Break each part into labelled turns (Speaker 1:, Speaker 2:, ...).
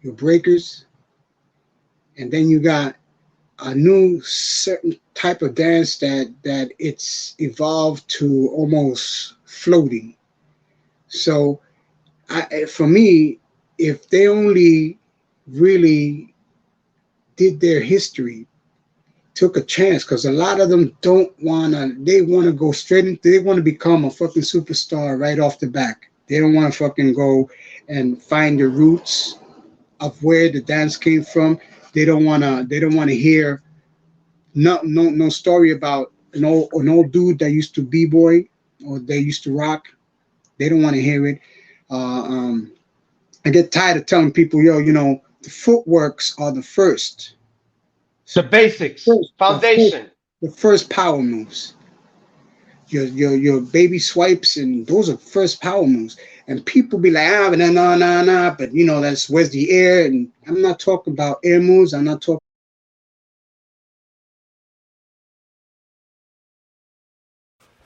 Speaker 1: your breakers, and then you got a new certain type of dance that it's evolved to almost floating. So for me, if they only really did their history, took a chance, because a lot of them don't wanna. They wanna go straight into. They wanna become a fucking superstar right off the back. They don't wanna fucking go and find the roots of where the dance came from. They don't wanna. They don't wanna hear no story about an old dude that used to b-boy or they used to rock. They don't want to hear it. Uh, um, I get tired of telling people, yo, the footworks are the first,
Speaker 2: The basics,
Speaker 1: first,
Speaker 2: foundation.
Speaker 1: the first power moves. Your baby swipes, and those are first power moves. And people be like, nah, but that's where's the air? And I'm not talking about air moves. I'm not talking.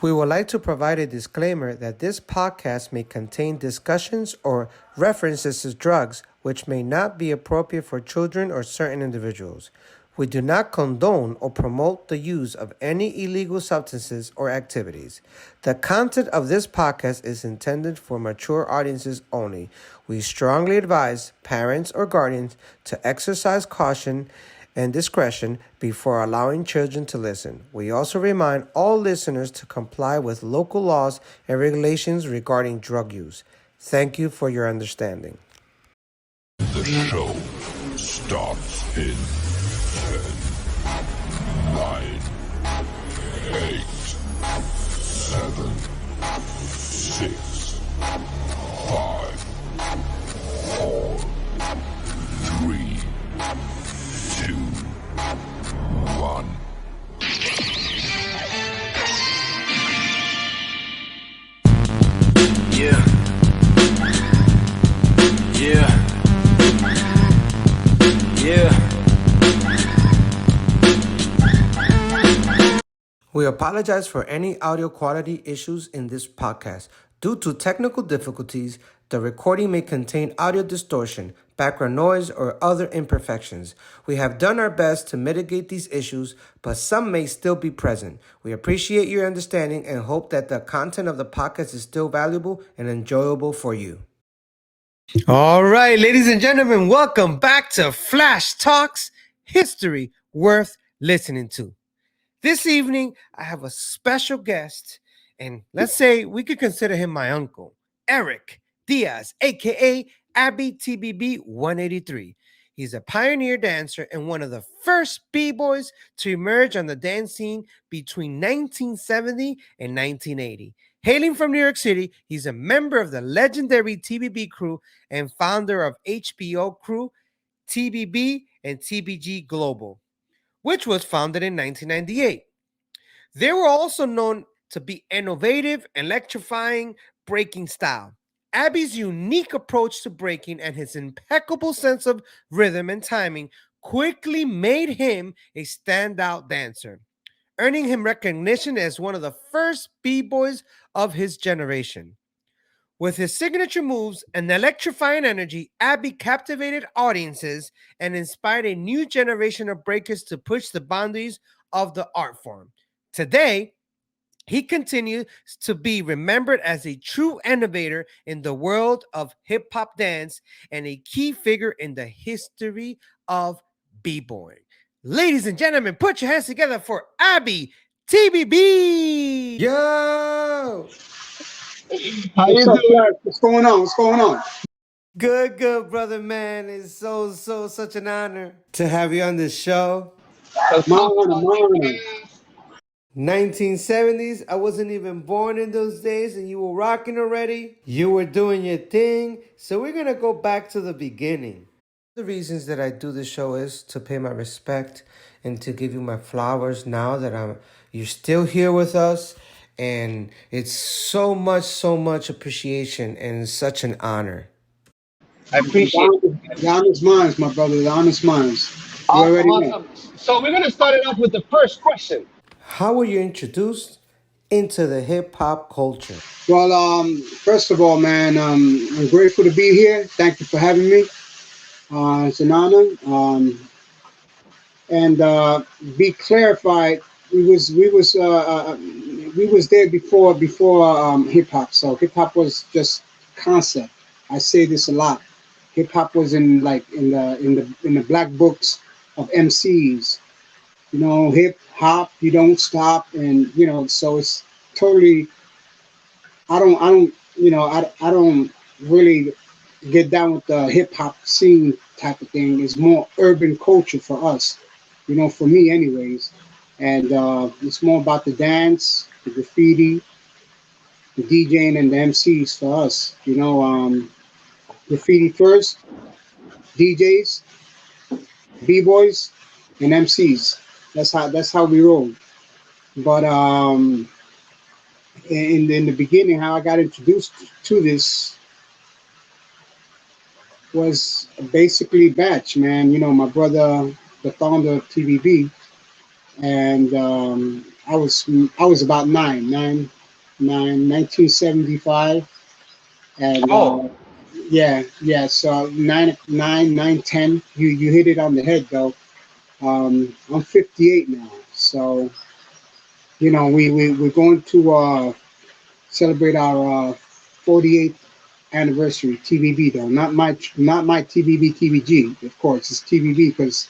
Speaker 3: We would like to provide a disclaimer that this podcast may contain discussions or references to drugs which may not be appropriate for children or certain individuals. We do not condone or promote the use of any illegal substances or activities. The content of this podcast is intended for mature audiences only. We strongly advise parents or guardians to exercise caution and discretion before allowing children to listen. We also remind all listeners to comply with local laws and regulations regarding drug use. Thank you for your understanding.
Speaker 4: The show starts in 10, 9, 8, 7, 6, 5, 4, 3, 2, 1.
Speaker 5: Yeah.
Speaker 3: We apologize for any audio quality issues in this podcast. Due to technical difficulties, the recording may contain audio distortion, background noise, or other imperfections. We have done our best to mitigate these issues, but some may still be present. We appreciate your understanding and hope that the content of the podcast is still valuable and enjoyable for you. All right, ladies and gentlemen, welcome back to Flash Talks, history worth listening to. This evening, I have a special guest, and let's say we could consider him my uncle, Erick Diaz, aka Aby TBB 183. He's a pioneer dancer and one of the first B-boys to emerge on the dance scene between 1970 and 1980. Hailing from New York City, he's a member of the legendary TBB crew and founder of HBO crew, TBB, and TBG Global, which was founded in 1998. They were also known to be innovative, electrifying breaking style. Aby's unique approach to breaking and his impeccable sense of rhythm and timing quickly made him a standout dancer, earning him recognition as one of the first B-boys of his generation. With his signature moves and electrifying energy, Aby captivated audiences and inspired a new generation of breakers to push the boundaries of the art form. Today, he continues to be remembered as a true innovator in the world of hip-hop dance and a key figure in the history of b-boying. Ladies and gentlemen, put your hands together for Aby TBB. Yo!
Speaker 1: How you doing? What's going on? What's going on?
Speaker 3: Good, brother, man. It's such an honor to have you on this show.
Speaker 1: Mine.
Speaker 3: 1970s, I wasn't even born in those days and you were rocking already. You were doing your thing. So we're going to go back to the beginning. The reasons that I do this show is to pay my respect and to give you my flowers now that you're still here with us. And it's so much appreciation and such an honor.
Speaker 2: I appreciate it.
Speaker 1: The honest minds, my brother. The honest minds. You already know.
Speaker 2: So we're going to start it off with the first question.
Speaker 3: How were you introduced into the hip-hop culture?
Speaker 1: Well, first of all, man, I'm grateful to be here. Thank you for having me. It's an honor. And be clarified, we was there before hip hop. So hip hop was just concept. I say this a lot. Hip hop was in like in the black books of MCs. You know, hip hop, you don't stop, and you know, so it's totally. I don't I don't really get down with the hip hop scene type of thing. It's more urban culture for us, you know, for me anyways. And it's more about the dance, the graffiti, the DJing, and the MCs for us. You know, graffiti first, DJs, B-boys, and MCs. That's how we roll. But in the beginning, how I got introduced to this was basically batch, man. You know, my brother, the founder of TBB, and I was about 1975, and
Speaker 2: Oh,
Speaker 1: yeah. So 9, 9, 9, 10. You hit it on the head though. I'm 58 now, so you know we're going to celebrate our 48th anniversary. TBB though, not my TBB TBG. Of course, it's TBB because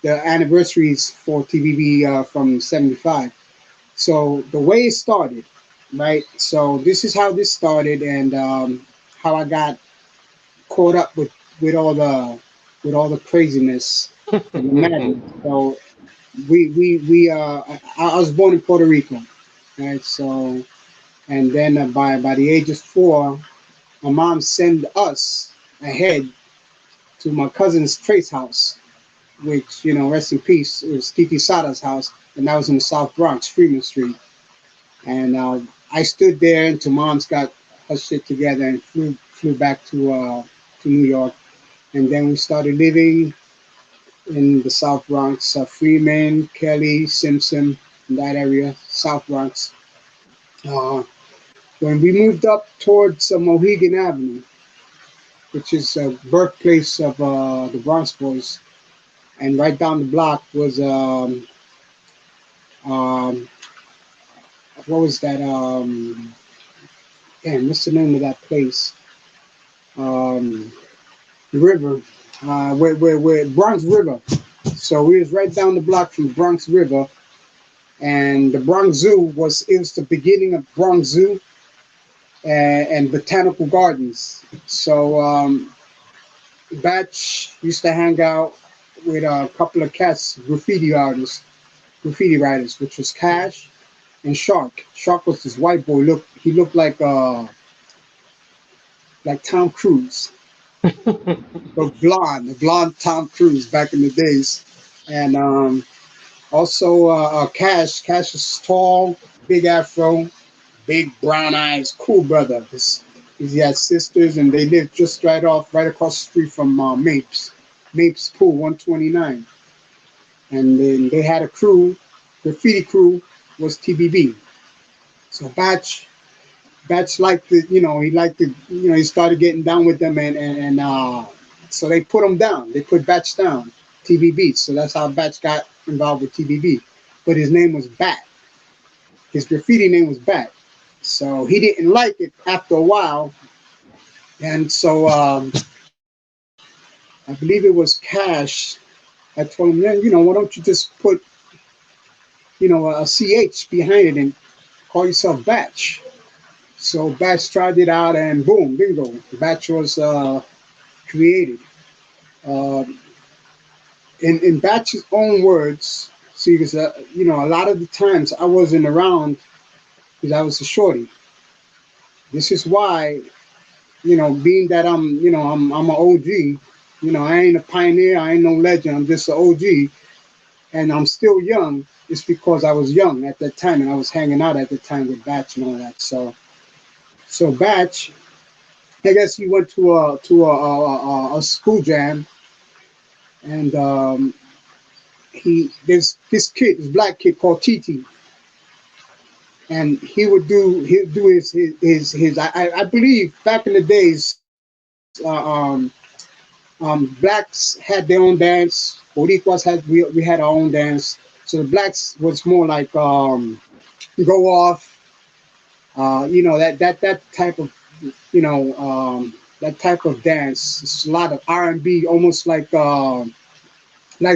Speaker 1: the anniversary is for TBB from '75. So the way it started, right? So this is how this started, and how I got caught up with all the craziness and the madness. So I was born in Puerto Rico, right? So and then by the age of 4, my mom sent us ahead to my cousin's Trace house, which, you know, rest in peace, it was Titi Sada's house, and that was in the South Bronx, Freeman Street. And I stood there until mom's got her shit together and flew back to New York. And then we started living in the South Bronx, Freeman, Kelly, Simpson, in that area, South Bronx. Uh, when we moved up towards Mohegan Avenue, which is a birthplace of the Bronx Boys, and right down the block was um, what was that? Damn, what's the name of that place? Um, River, where Bronx River. So we was right down the block from Bronx River, and the Bronx Zoo was the beginning of Bronx Zoo and Botanical Gardens. So Batch used to hang out with a couple of cats, graffiti writers, which was Cash and Shark. Shark was this white boy. He looked like Tom Cruise, but blonde, the blonde Tom Cruise back in the days. And also Cash. Cash was tall, big afro, big brown eyes, cool brother. He had sisters, and they lived just right across the street from Mapes Pool 129. And then they had a crew, graffiti crew was TBB. So Batch liked to, he started getting down with them, and so they put him down. They put Batch down, TBB. So that's how Batch got involved with TBB. But his name was Bat. His graffiti name was Bat. So he didn't like it after a while, and so I believe it was Cash. I told him, then, why don't you just put, a CH behind it and call yourself Batch? So Batch tried it out, and boom, bingo, Batch was created. Uh, in Batch's own words, see, because a lot of the times I wasn't around because I was a shorty. This is why, being that I'm an OG. I ain't a pioneer, I ain't no legend. I'm just an OG, and I'm still young. It's because I was young at that time, and I was hanging out at the time with Batch and all that. So Batch, I guess he went to a school jam, and there's this black kid called TT, and he'd do his I believe back in the days, Blacks had their own dance. Boricuas had we had our own dance. So the blacks was more like go off. That type of that type of dance. It's a lot of R&B, almost like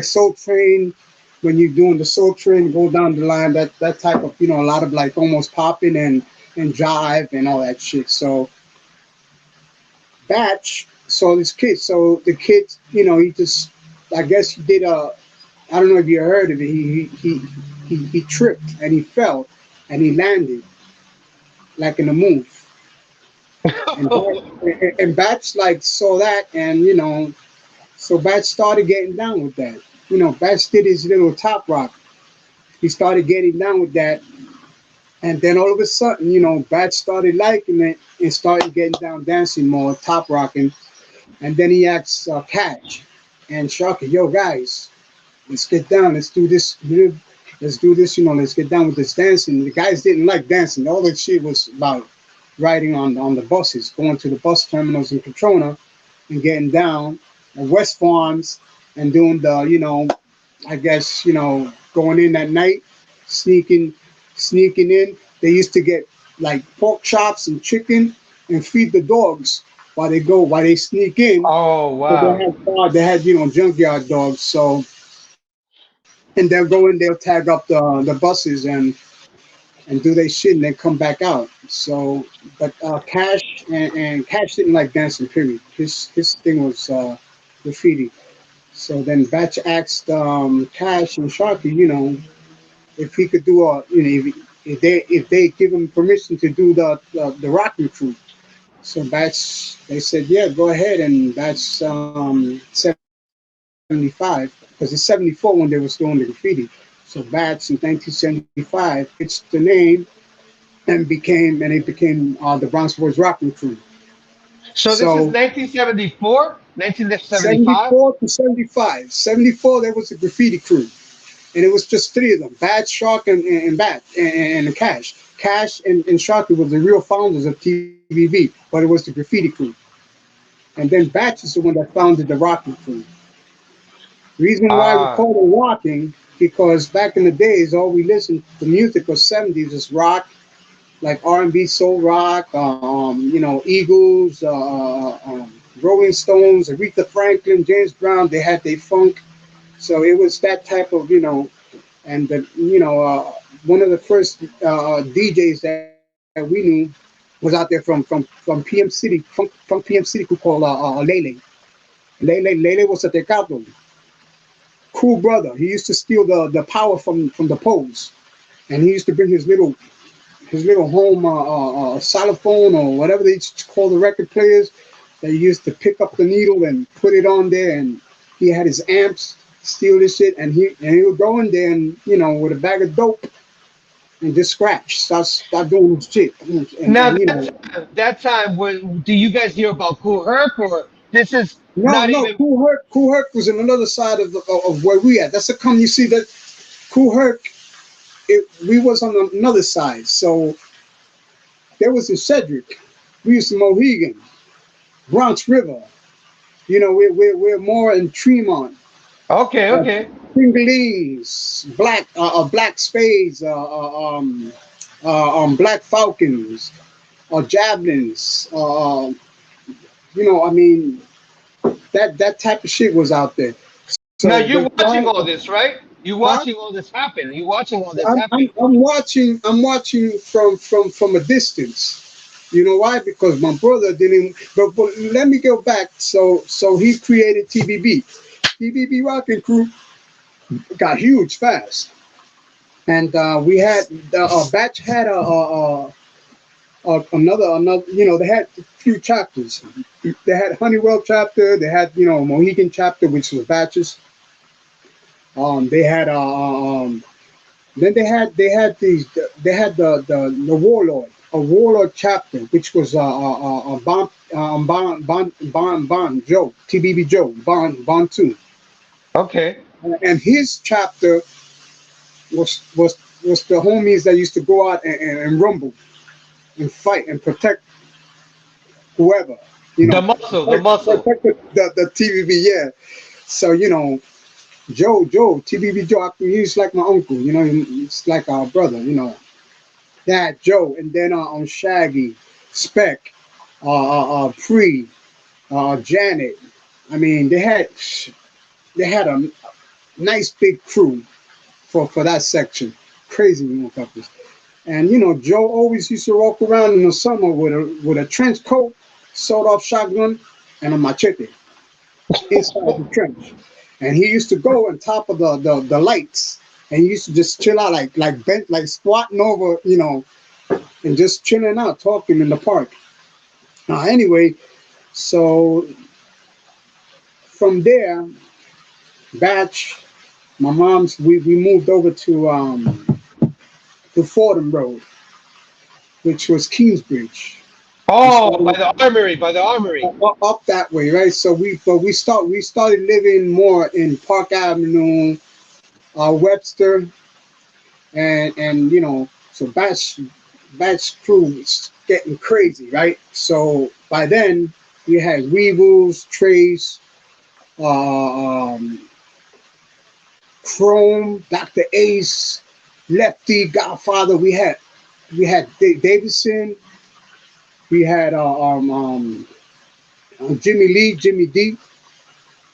Speaker 1: Soul Train. When you're doing the Soul Train, go down the line. That type of a lot of like almost popping and jive and all that shit. So Batch saw this kid. So the kid, he just, I guess he did I don't know if you heard of it. He tripped and he fell and he landed like in a move. And Batch like saw that and so Batch started getting down with that. Batch did his little top rock. He started getting down with that. And then all of a sudden, Batch started liking it and started getting down dancing more, top rocking. And then he asked Cash and Sharky, yo, guys, let's get down. Let's do this. Let's do this. Let's get down with this dancing. The guys didn't like dancing. All that shit was about riding on the buses, going to the bus terminals in Petrona and getting down at West Farms and doing the, I guess, going in at night, sneaking in. They used to get like pork chops and chicken and feed the dogs while they sneak in.
Speaker 2: Oh wow!
Speaker 1: They had junkyard dogs. So and they'll go in, they'll tag up the buses and do their shit and then come back out. So, but Cash and Cash didn't like dancing. Period. His thing was graffiti. So then Batch asked Cash and Sharky, if he could do if they give him permission to do the rocking crew. So Batch, they said, yeah, go ahead. And Batch 75, because it's 74 when they was doing the graffiti. So Batch in 1975 it's the name and it became the Bronx Boys rocking crew.
Speaker 2: So this is 1974, 1975?
Speaker 1: 74 to 75. 74 there was a graffiti crew. And it was just three of them: Batch, Shark, and Bat, and Cash. Cash and Sharky was the real founders of TBB, but it was the graffiti crew. And then Batch is the one that founded the rocking crew. Reason why we call it rocking, because back in the days, all we listened to music was 70s was rock, like R&B, soul rock, Eagles, Rolling Stones, Aretha Franklin, James Brown. They had their funk. So it was that type of, and one of the first DJs that we knew was out there from PM City, from PM City, who called Lele. Lele was a tecato. Cool brother. He used to steal the power from the poles, and he used to bring his little home xylophone or whatever they call the record players. They used to pick up the needle and put it on there, and he had his amps. Steal this shit, and he would go in there and with a bag of dope and just start doing his shit.
Speaker 2: Now that time, do you guys hear about Cool Herc, or this is not
Speaker 1: no,
Speaker 2: even?
Speaker 1: Cool Herc was on another side of where we at. That's the come you see that Cool Herc. We was on another side, so there was in Cedric. We used to Mohegan, Bronx River. We're more in Tremont.
Speaker 2: Okay.
Speaker 1: Fingerlings, black spades, black falcons, javelins. That type of shit was out there. So
Speaker 2: Now you're watching all this, right? You're watching all this happen. You're watching all this happen.
Speaker 1: I'm watching from a distance. You know why? Because my brother didn't. But let me go back. So he created TBB. TBB Rocking Crew got huge fast, and we had Batch had another. They had a few chapters. They had Honeywell chapter. They had Mohegan chapter, which was Batches. They had then they had the Warlord, a Warlord chapter, which was Bon Joe, TBB Joe, Bon 2.
Speaker 2: Okay.
Speaker 1: And his chapter was the homies that used to go out and rumble and fight and protect whoever. You know,
Speaker 2: The muscle.
Speaker 1: the TBB, yeah. So Joe, TBB Joe, he's like my uncle. He's like our brother. That Joe, and then on Shaggy, Spec, Pre, Janet. I mean, they had a nice big crew for that section. Crazy motherfuckers. And Joe always used to walk around in the summer with a trench coat, sawed-off shotgun, and a machete inside the trench. And he used to go on top of the lights, and he used to just chill out like bent, like squatting over, and just chilling out, talking in the park. Anyway, so from there, Batch, my mom's, we moved over to Fordham Road, which was Kingsbridge.
Speaker 2: Oh, by the armory.
Speaker 1: Up that way, right? So we started living more in Park Avenue, Webster, and so Batch crew was getting crazy, right? So by then we had Weebles, Trace, Chrome, Dr. Ace, Lefty, Godfather. We had Davidson. We had Jimmy Lee, Jimmy D,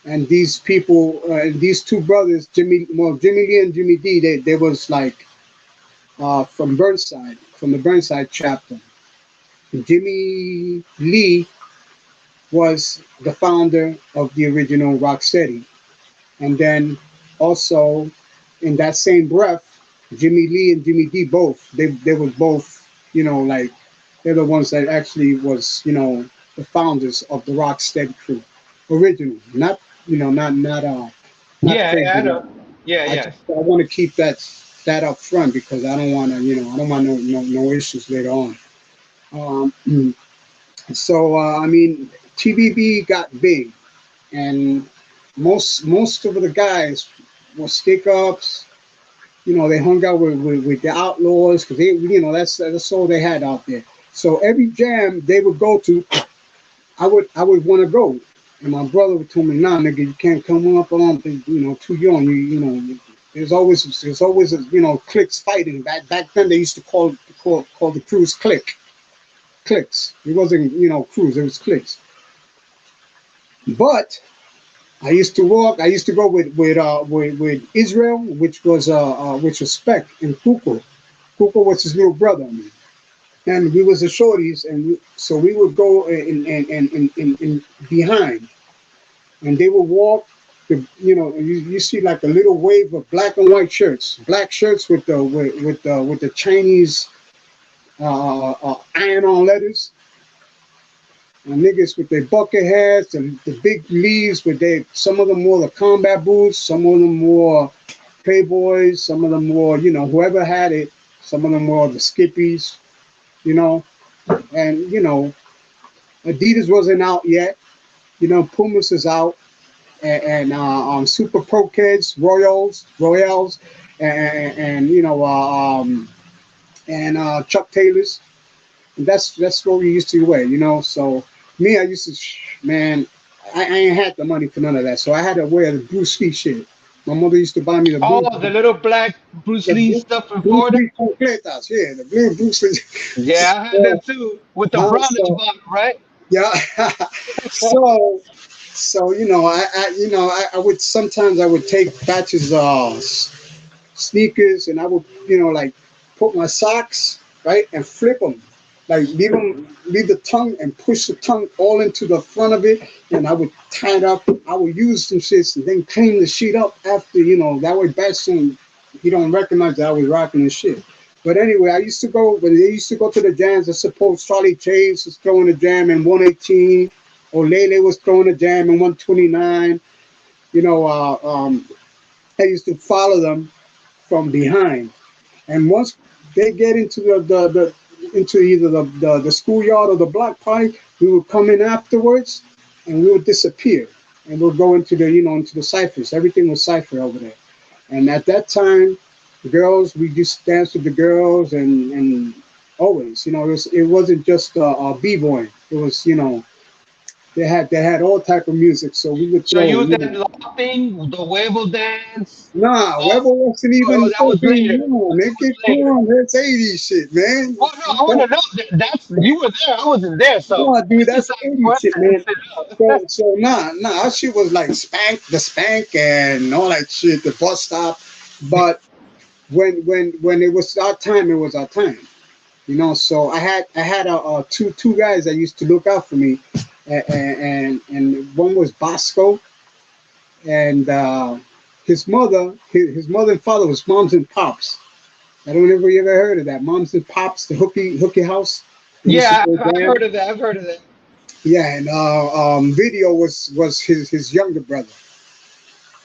Speaker 1: and these people, these two brothers, Jimmy Lee and Jimmy D. They was like from the Burnside chapter. And Jimmy Lee was the founder of the original Rocksteady, and then also in that same breath, Jimmy Lee and Jimmy D both they were both like. They're the ones that actually was, the founders of the Rocksteady crew, original, not
Speaker 2: Yeah,
Speaker 1: crazy.
Speaker 2: I know. Yeah, yes.
Speaker 1: I want to keep that up front because I don't want to, I don't want no issues later on. So I mean, TBB got big, and most of the guys were stick ups. They hung out with the outlaws because that's all they had out there. So every jam they would go to, I would want to go, and my brother would tell me, "Nah, nigga, you can't come up on, too young. There's always cliques fighting. Back then they used to call the crews cliques. It wasn't crews, it was cliques. But I used to go with Israel, which was Spec, and Kuko. Kuko was his little brother. And we was the shorties, and so we would go in behind, and they would walk. You see like a little wave of black and white shirts, black shirts with the Chinese iron-on letters, and niggas with their bucket hats and the big leaves some of them wore the combat boots, some of them wore Playboys, some of them wore whoever had it, some of them wore the Skippies. And Adidas wasn't out yet. Pumas is out, and Super Pro Kids, Royals, and Chuck Taylors. And that's what we used to wear. So me, I used to, man, I ain't had the money for none of that, so I had to wear the Bruce Lee shit. My mother used to buy me
Speaker 2: the little black Bruce Lee stuff from
Speaker 1: Bruce
Speaker 2: Florida.
Speaker 1: Lee completas, yeah, the blue Bruce Lee.
Speaker 2: Yeah, I had that too with the brownish bottom, right?
Speaker 1: Yeah. so I would sometimes take Batch's sneakers, and I would like put my socks right and flip them, like leave the tongue and push the tongue all into the front of it, and I would tie it up. I would use some shits and then clean the sheet up after, that way Batch he don't recognize that I was rocking the shit. But anyway, when they used to go to the jams, I suppose Charlie Chase was throwing a jam in 118, or Lele was throwing a jam in 129. I used to follow them from behind. And once they get into into either the schoolyard or the block party, we would come in afterwards, and we would disappear, and we'll go into the ciphers. Everything was cipher over there. And at that time, the girls, we just danced with the girls, and always, it wasn't just b-boy. It was, They had all type of music, so we would
Speaker 2: So
Speaker 1: throw.
Speaker 2: you did lofting, the huevo dance.
Speaker 1: Nah,
Speaker 2: Oh,
Speaker 1: Weber wasn't
Speaker 2: oh,
Speaker 1: even
Speaker 2: that was later.
Speaker 1: fucking. No,
Speaker 2: That was
Speaker 1: nigga, come
Speaker 2: later.
Speaker 1: on, that's 80s shit, man.
Speaker 2: Oh no, I want to know. That's you were there. I wasn't there, so
Speaker 1: No, dude,
Speaker 2: it's
Speaker 1: that's
Speaker 2: just like
Speaker 1: 80s shit,
Speaker 2: question and
Speaker 1: man.
Speaker 2: sit up.
Speaker 1: So nah, our shit was like spank and all that shit, the bus stop. But when it was our time, it was our time. So I had two guys that used to look out for me, and one was Bosco, and his mother and father was Moms and Pops. I don't know if you ever heard of that, Moms and Pops, the hooky house. They used to
Speaker 2: Yeah,
Speaker 1: go
Speaker 2: I've
Speaker 1: down.
Speaker 2: heard of that. I've heard of that.
Speaker 1: Yeah, and Video was his younger brother.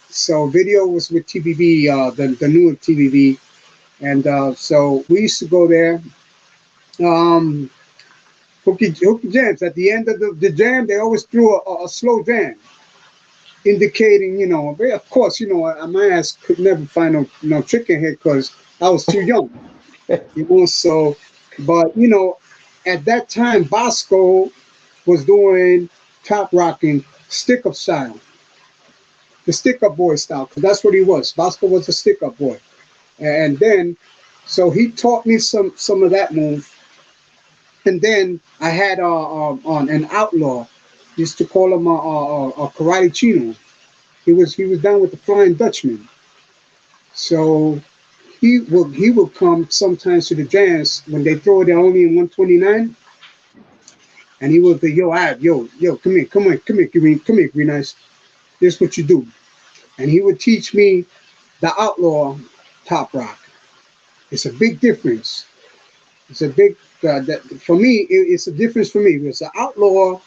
Speaker 1: So Video was with TBB, the newer TBB, and so we used to go there. Um, hooky jams. At the end of the jam, they always threw a slow jam, indicating, of course, my ass could never find no chicken head because I was too young, So, but at that time, Bosco was doing top rocking stick up style, the stick up boy style, because that's what he was. Bosco was a stick up boy, and then so he taught me some of that move. And then I had on an outlaw. Used to call him a karate chino. He was down with the Flying Dutchman. So he would come sometimes to the jams when they throw it only in 129, and he would be, yo, come here, Green Eyes. This is what you do. And he would teach me the outlaw top rock. It's a big difference. It's a big for me. It's a difference for me because the outlaw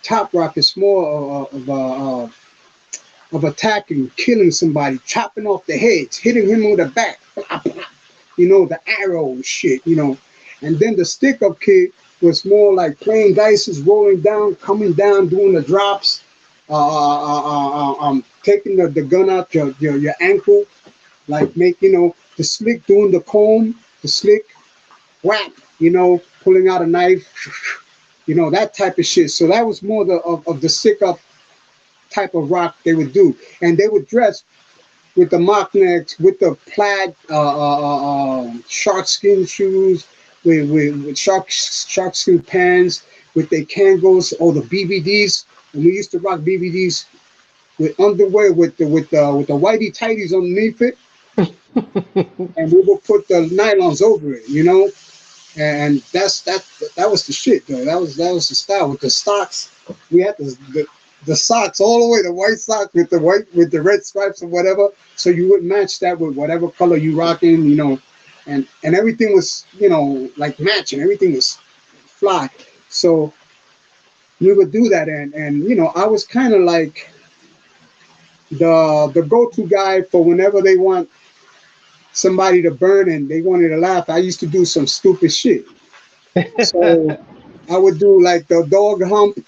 Speaker 1: top rock is more of attacking, killing somebody, chopping off the heads, hitting him with the back, blah, blah, the arrow shit, And then the stick up kid was more like playing dice, rolling down, coming down, doing the drops, taking the gun out your ankle, like the slick, doing the comb, the slick, whap, pulling out a knife, that type of shit. So that was more of the stick up type of rock they would do, and they would dress with the mock necks, with the plaid shark skin shoes, with shark skin pants, with their Kangos or the BBDs. And we used to rock BBDs with underwear with the whitey tighties underneath it, and we would put the nylons over it, And that was the shit, though. That was the style with the socks. We had the socks all the way, the white socks with the red stripes or whatever. So you would match that with whatever color you rocking, and everything was, like matching. Everything was fly. So we would do that, and I was kind of like the go-to guy for whenever they want somebody to burn and they wanted to laugh. I used to do some stupid shit. So I would do like the dog hump,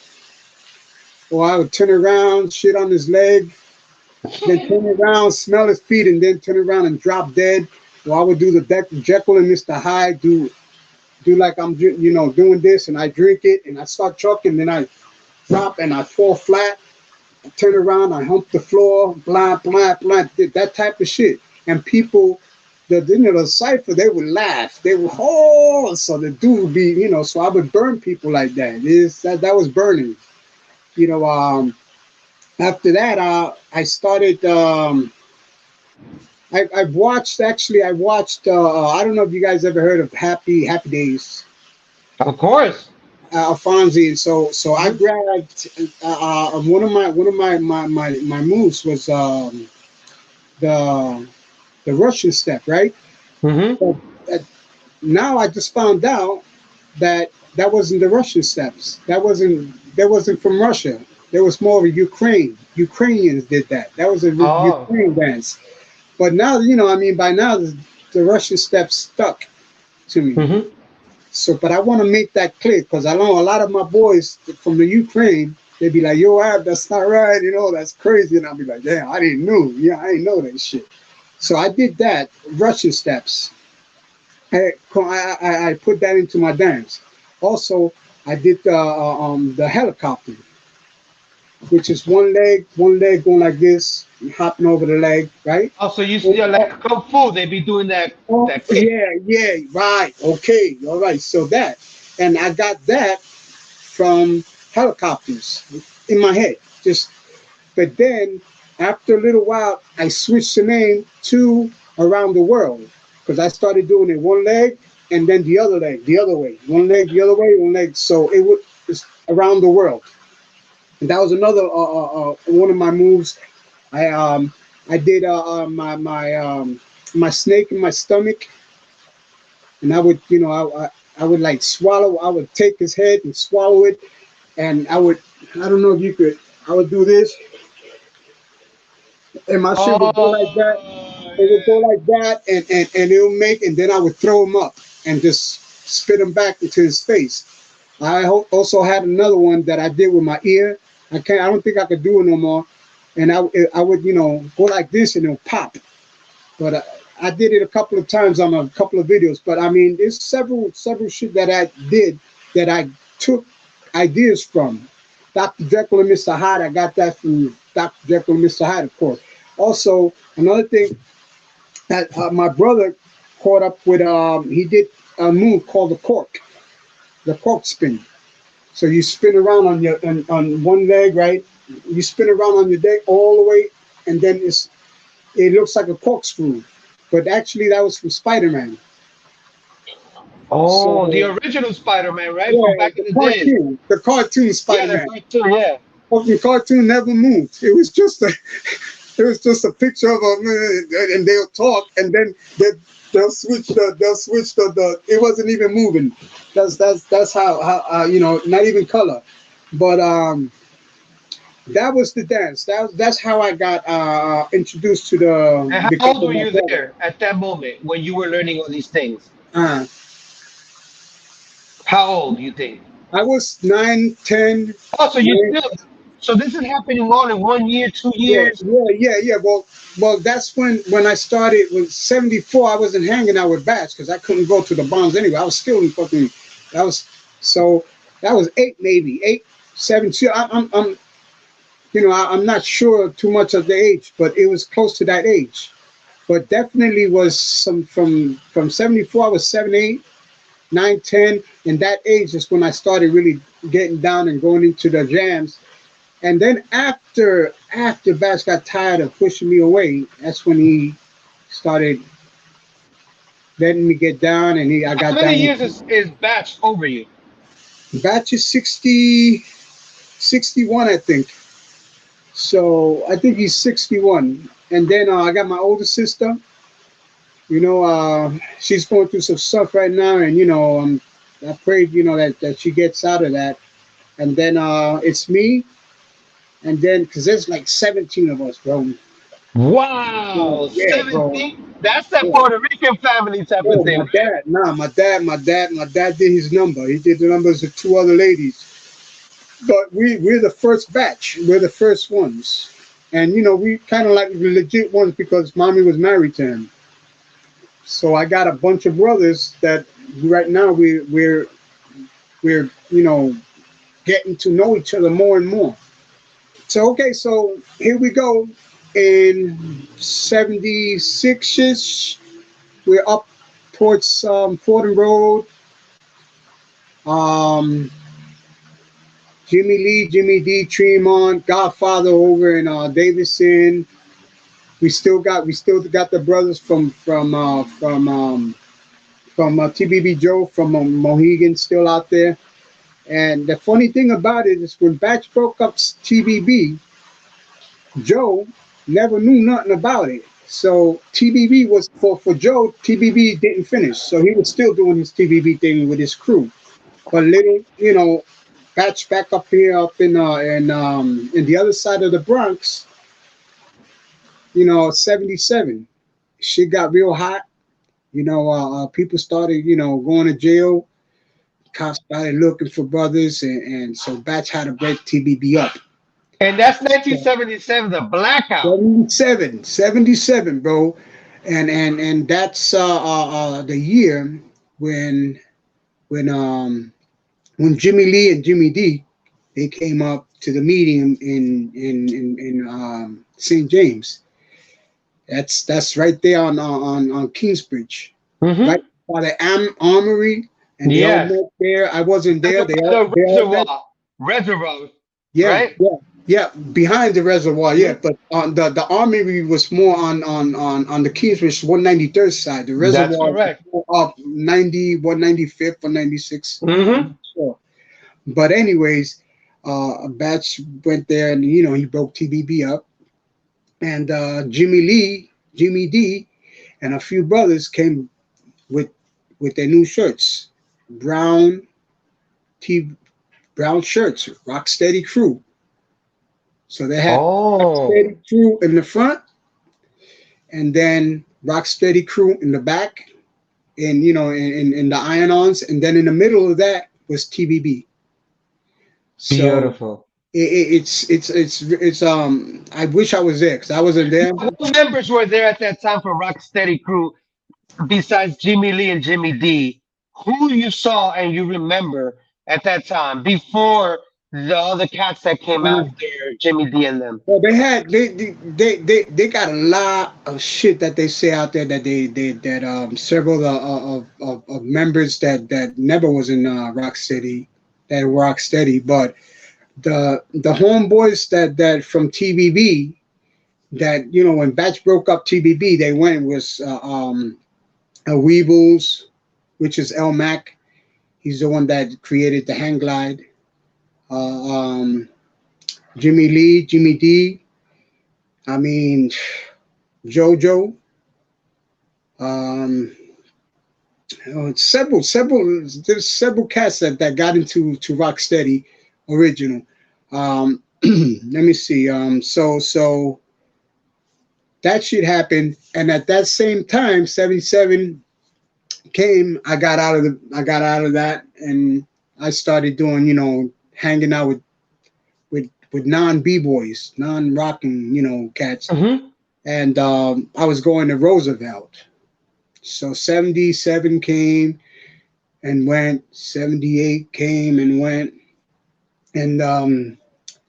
Speaker 1: or I would turn around, shit on his leg, then turn around, smell his feet, and then turn around and drop dead. Or I would do the Jekyll and Mr. Hyde, do like I'm doing this, and I drink it, and I start choking, then I drop and I fall flat. I turn around, I hump the floor, blah blah blah, that type of shit, and people. The cipher, they would laugh. They would, so the dude would be, so I would burn people like that. That was burning. After that, I started, I watched, I don't know if you guys ever heard of Happy Days.
Speaker 2: Of course.
Speaker 1: Alfonsi. So I grabbed, one of my moves was, the Russian step, right?
Speaker 2: Mm-hmm.
Speaker 1: But now I just found out that wasn't the Russian steps. That wasn't from Russia. There was more of a Ukrainians did that. That was a Ukrainian dance. But now, by now the Russian steps stuck to me.
Speaker 2: Mm-hmm.
Speaker 1: So, but I want to make that clear because I know a lot of my boys from the Ukraine. They'd be like, "Yo, Ab, that's not right. That's crazy." And I'll be like, "Damn, I didn't know. Yeah, I didn't know that shit." So I did that, Russian steps. I put that into my dance. Also, I did the helicopter. which is one leg going like this, hopping over the leg, right?
Speaker 2: Also, you see, like kung fu, they be doing
Speaker 1: Oh,
Speaker 2: that kick.
Speaker 1: yeah, yeah, right. Okay, all right. So that, and I got that from helicopters in my head. Just, but then after a little while, I switched the name to Around the World because I started doing it one leg and then the other leg, the other way, one leg, the other way, one leg. So it's Around the World, and that was another one of my moves. I I did my snake in my stomach, and I would I would like swallow. I would take his head and swallow it, and I don't know if you could. I would do this, and my shit would go like that.
Speaker 2: Oh,
Speaker 1: It would go
Speaker 2: yeah.
Speaker 1: like that, and it would make, and then I would throw him up and just spit him back into his face. I also had another one that I did with my ear. I can't. I don't think I could do it no more. And I would go like this and it'll pop. But I did it a couple of times on a couple of videos. But I mean, there's several shit that I did that I took ideas from. Dr. Jekyll and Mr. Hyde. I got that from Dr. Jekyll and Mr. Hyde, of course. Also, another thing that my brother caught up with. He did a move called the cork spin. So you spin around on one leg, right? You spin around on your leg all the way, and then it looks like a corkscrew. But actually, that was from Spider-Man.
Speaker 2: Oh, the
Speaker 1: So
Speaker 2: original Spider-Man, right? From
Speaker 1: yeah,
Speaker 2: back in the days.
Speaker 1: the cartoon
Speaker 2: Yeah, the
Speaker 1: Spider-Man.
Speaker 2: cartoon, yeah.
Speaker 1: The cartoon never moved. It was just a it was just a picture of a and they'll talk, and then they'll switch the. It wasn't even moving. That's how not even color, but that was the dance. That's how I got introduced to the
Speaker 2: And how
Speaker 1: because
Speaker 2: old
Speaker 1: of
Speaker 2: were
Speaker 1: my
Speaker 2: you
Speaker 1: brother.
Speaker 2: there at that moment when you were learning all these things?
Speaker 1: Uh,
Speaker 2: How old do you think?
Speaker 1: I was 9, 10.
Speaker 2: Oh, so you
Speaker 1: 9,
Speaker 2: still, so this is happening all in 1 year, two
Speaker 1: yeah,
Speaker 2: years?
Speaker 1: yeah. Well, that's when I started. With 74, I wasn't hanging out with bats because I couldn't go to the bonds anyway. I was still in fucking. That was so. That was 8, maybe 8, 7. I'm I'm not sure too much of the age, but it was close to that age. But definitely was some from 74. I was 7, 8, 9, 10. In that age is when I started really getting down and going into the jams. And then after Bass got tired of pushing me away, that's when he started letting me get down, and I
Speaker 2: How
Speaker 1: got
Speaker 2: many
Speaker 1: down.
Speaker 2: years is Batch over you?
Speaker 1: Batch is 61, I think. So I think he's 61. And then I got my older sister. She's going through some stuff right now, and I prayed, that she gets out of that. And then it's me, and then because there's like 17 of us, bro.
Speaker 2: Wow,
Speaker 1: Yeah, bro.
Speaker 2: 17? That's that
Speaker 1: Yeah.
Speaker 2: Puerto Rican family type of
Speaker 1: Oh,
Speaker 2: thing,
Speaker 1: my
Speaker 2: right?
Speaker 1: dad. Nah, my dad did his number. He did the numbers of two other ladies. But we're the first batch. We're the first ones. And we kind of like the legit ones because mommy was married to him. So I got a bunch of brothers that right now we're getting to know each other more and more. So okay, so here we go. In 76 ish, we're up towards Fordham Road. Um, Jimmy Lee, Jimmy D, Tremont, Godfather over in Davidson. We still got the brothers from TBB Joe from Mohegan still out there. And the funny thing about it is when Batch broke up TBB, Joe never knew nothing about it. So TBB was for Joe. TBB didn't finish, so he was still doing his TBB thing with his crew. But little, Batch back up here, up in the other side of the Bronx, 77. Shit got real hot. People started, going to jail. Cops started looking for brothers, and so Batch had to break TBB up.
Speaker 2: And that's
Speaker 1: So
Speaker 2: 1977, the blackout.
Speaker 1: 77, bro, and that's the year when when um when Jimmy Lee and Jimmy D they came up to the meeting in St. James. That's right there on Kingsbridge,
Speaker 2: Mm-hmm.
Speaker 1: right by the Armory, and they all
Speaker 2: Yes.
Speaker 1: met there. I wasn't there.
Speaker 2: The
Speaker 1: They all met.
Speaker 2: reservoir,
Speaker 1: Yeah,
Speaker 2: right?
Speaker 1: yeah, yeah. Behind the reservoir, yeah.
Speaker 2: Mhm.
Speaker 1: But on the Armory was more on the Kingsbridge 193rd side. The
Speaker 2: That's
Speaker 1: reservoir was
Speaker 2: correct.
Speaker 1: more up 90, 195th, 196.
Speaker 2: Mm-hmm.
Speaker 1: Sure. But anyways, a batch went there, and he broke TBB up, and Jimmy D, and a few brothers came with their new shirts, brown T brown shirts, Rocksteady Crew. So they had
Speaker 2: Oh,
Speaker 1: Rocksteady Crew in the front, and then Rocksteady Crew in the back, in in the iron-ons, and then in the middle of that was TBB. So
Speaker 2: beautiful.
Speaker 1: it's I wish I was there because I wasn't there.
Speaker 2: What members were there at that time for Rocksteady Crew besides Jimmy Lee and Jimmy D? Who you saw and you remember at that time before the other cats that came after Jimmy D and them?
Speaker 1: Well, they got a lot of shit that they say out there that several of members that never was in Rocksteady, that were Rocksteady, but the homeboys that from TBB, that when Batch broke up TBB, they went was Weebles, which is El Mac. He's the one that created the hang glide. Uh, um, Jimmy Lee, Jimmy D. I mean, JoJo. Um, there's several cats that got to Rocksteady original. Let me see. So that shit happened, and at that same time, 77 came. I got out of that, and I started doing, hanging out with non b-boys, non rocking, cats,
Speaker 2: Mm-hmm.
Speaker 1: and I was going to Roosevelt. So 77 came and went, 78 came and went, and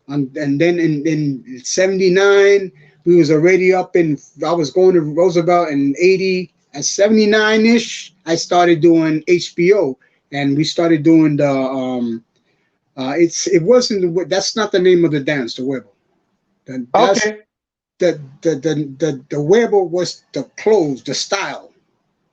Speaker 1: and then in 79 we was already up in. I was going to Roosevelt in 80. At 79ish, I started doing HBO, and we started doing the it wasn't, that's not the name of the dance, the Weber. That's
Speaker 2: Okay.
Speaker 1: the Weber was the clothes, the style.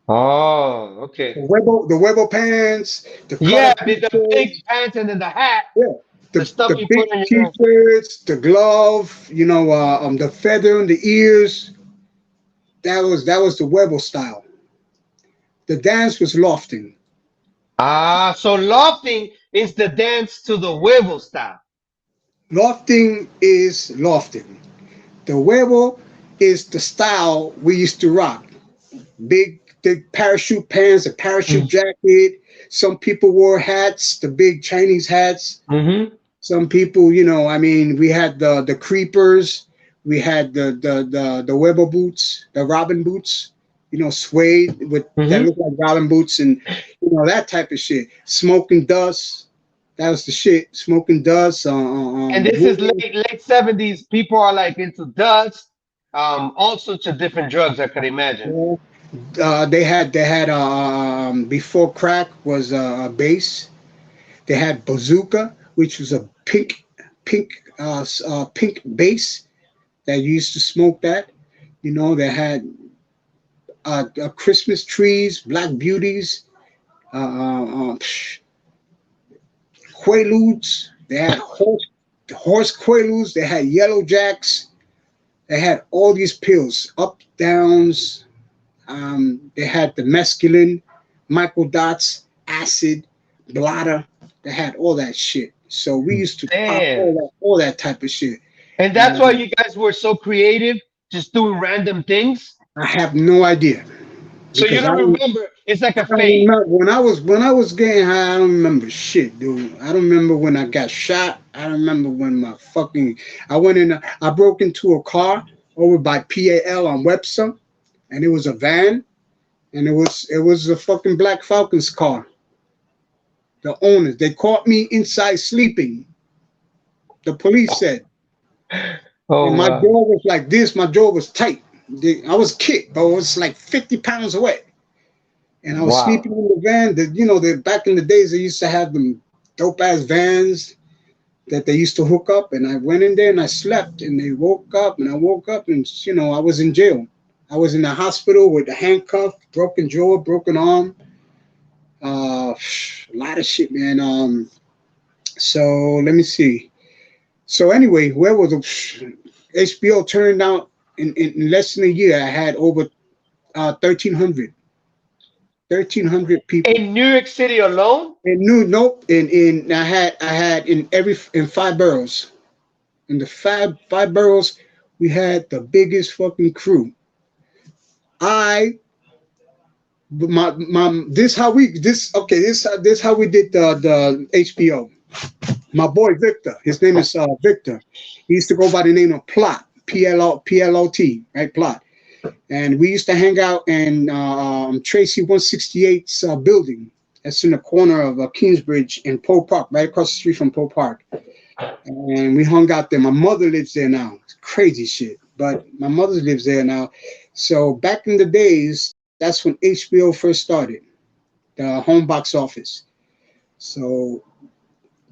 Speaker 2: Oh, okay.
Speaker 1: The Weber pants, the cut
Speaker 2: Yeah,
Speaker 1: up
Speaker 2: the big
Speaker 1: t-shirts,
Speaker 2: pants and then the hat,
Speaker 1: yeah,
Speaker 2: the stuff
Speaker 1: the
Speaker 2: you
Speaker 1: big
Speaker 2: put on your.
Speaker 1: t-shirts, the glove, the feather in the ears. That was the Weber style. The dance was lofting.
Speaker 2: Ah, so lofting is the dance to the huevo style.
Speaker 1: Lofting is lofting. The Weber is the style we used to rock. Big parachute pants, a parachute jacket. Some people wore hats, the big Chinese hats.
Speaker 2: Mm-hmm.
Speaker 1: Some people, I mean, we had the creepers, we had the Weber boots, the Robin boots, suede with that
Speaker 2: Mm-hmm.
Speaker 1: look like Robin boots, and that type of shit. Smoking dust, that was the shit. Smoking dust.
Speaker 2: And this is late 70s. People are like into dust, all sorts of different drugs. I could imagine.
Speaker 1: They had before crack was bass. They had bazooka, which was a pink bass that used to smoke that. They had Christmas trees, black beauties, uh, uh, uh, quaaludes. They had horse quaaludes. They had yellow jacks. They had all these pills, up downs. They had the mescaline, Michael Dots, acid, blotter. They had all that shit. So we used to pop
Speaker 2: Damn.
Speaker 1: all that type of shit.
Speaker 2: And that's why
Speaker 1: And
Speaker 2: you guys were so creative, just doing random things.
Speaker 1: I have no idea
Speaker 2: So you
Speaker 1: because
Speaker 2: don't remember. It's like a
Speaker 1: I don't
Speaker 2: phase.
Speaker 1: remember when I was getting high. I don't remember shit, dude. I don't remember when I got shot. I don't remember when I went in. I broke into a car over by PAL on Webster, and it was a van, and it was a fucking Black Falcon's car. The owners, they caught me inside sleeping. The police said. And
Speaker 2: Oh
Speaker 1: my
Speaker 2: wow.
Speaker 1: jaw was like this. My jaw was tight. I was kicked, but it was like 50 pounds away. And I was
Speaker 2: Wow.
Speaker 1: sleeping in the van. Back in the days, they used to have them dope ass vans that they used to hook up. And I went in there and I slept. And they woke up, and I woke up, and I was in jail. I was in the hospital with a handcuff, broken jaw, broken arm. A lot of shit, man. So let me see. So anyway, where was the HBO turned out in less than a year? I had over 1,300 people.
Speaker 2: In New York City alone?
Speaker 1: And nope. In I had in 5 boroughs. In the five boroughs, we had the biggest fucking crew. I my this how we this okay this how we did the HBO. My boy Victor, his name is Victor. He used to go by the name of Plot, PLOT, right? Plot. And we used to hang out in Tracy 168's building. That's in the corner of Kingsbridge and Poe Park, right across the street from Poe Park. And we hung out there. My mother lives there now. It's crazy shit, but my mother lives there now. So back in the days, that's when HBO first started, the home box office. So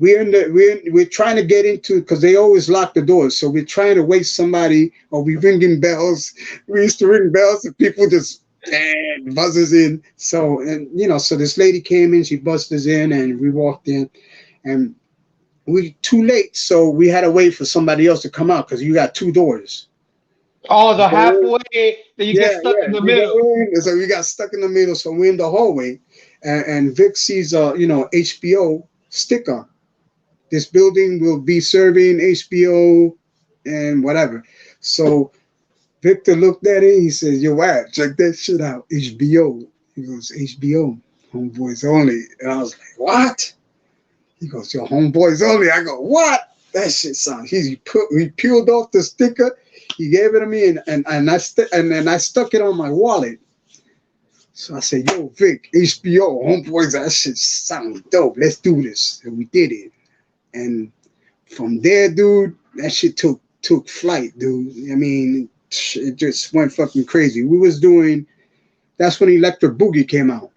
Speaker 1: we're trying to get into, because they always lock the doors. So we're trying to wait somebody, or we ringing bells. We used to ring bells and people just buzzes in. So so this lady came in, she buzzed us in, and we walked in, and we too late. So we had to wait for somebody else to come out because you got two doors.
Speaker 2: Oh, the halfway that you get
Speaker 1: Yeah,
Speaker 2: stuck
Speaker 1: yeah.
Speaker 2: in the middle.
Speaker 1: So we got stuck in the middle. So we're in the hallway, and Vic sees HBO sticker. This building will be serving HBO and whatever. So Victor looked at it. He says, "Yo, wow, check that shit out. HBO." He goes, "HBO, homeboys only." And I was like, "What?" He goes, "Yo, homeboys only." I go, "What?" That shit sounds. He peeled off the sticker. He gave it to me, and then I stuck it on my wallet. So I said, "Yo, Vic, HBO, homeboys, that shit sounds dope. Let's do this." And we did it. And from there, dude, that shit took flight, dude. I mean, it just went fucking crazy. That's when Electric Boogie came out.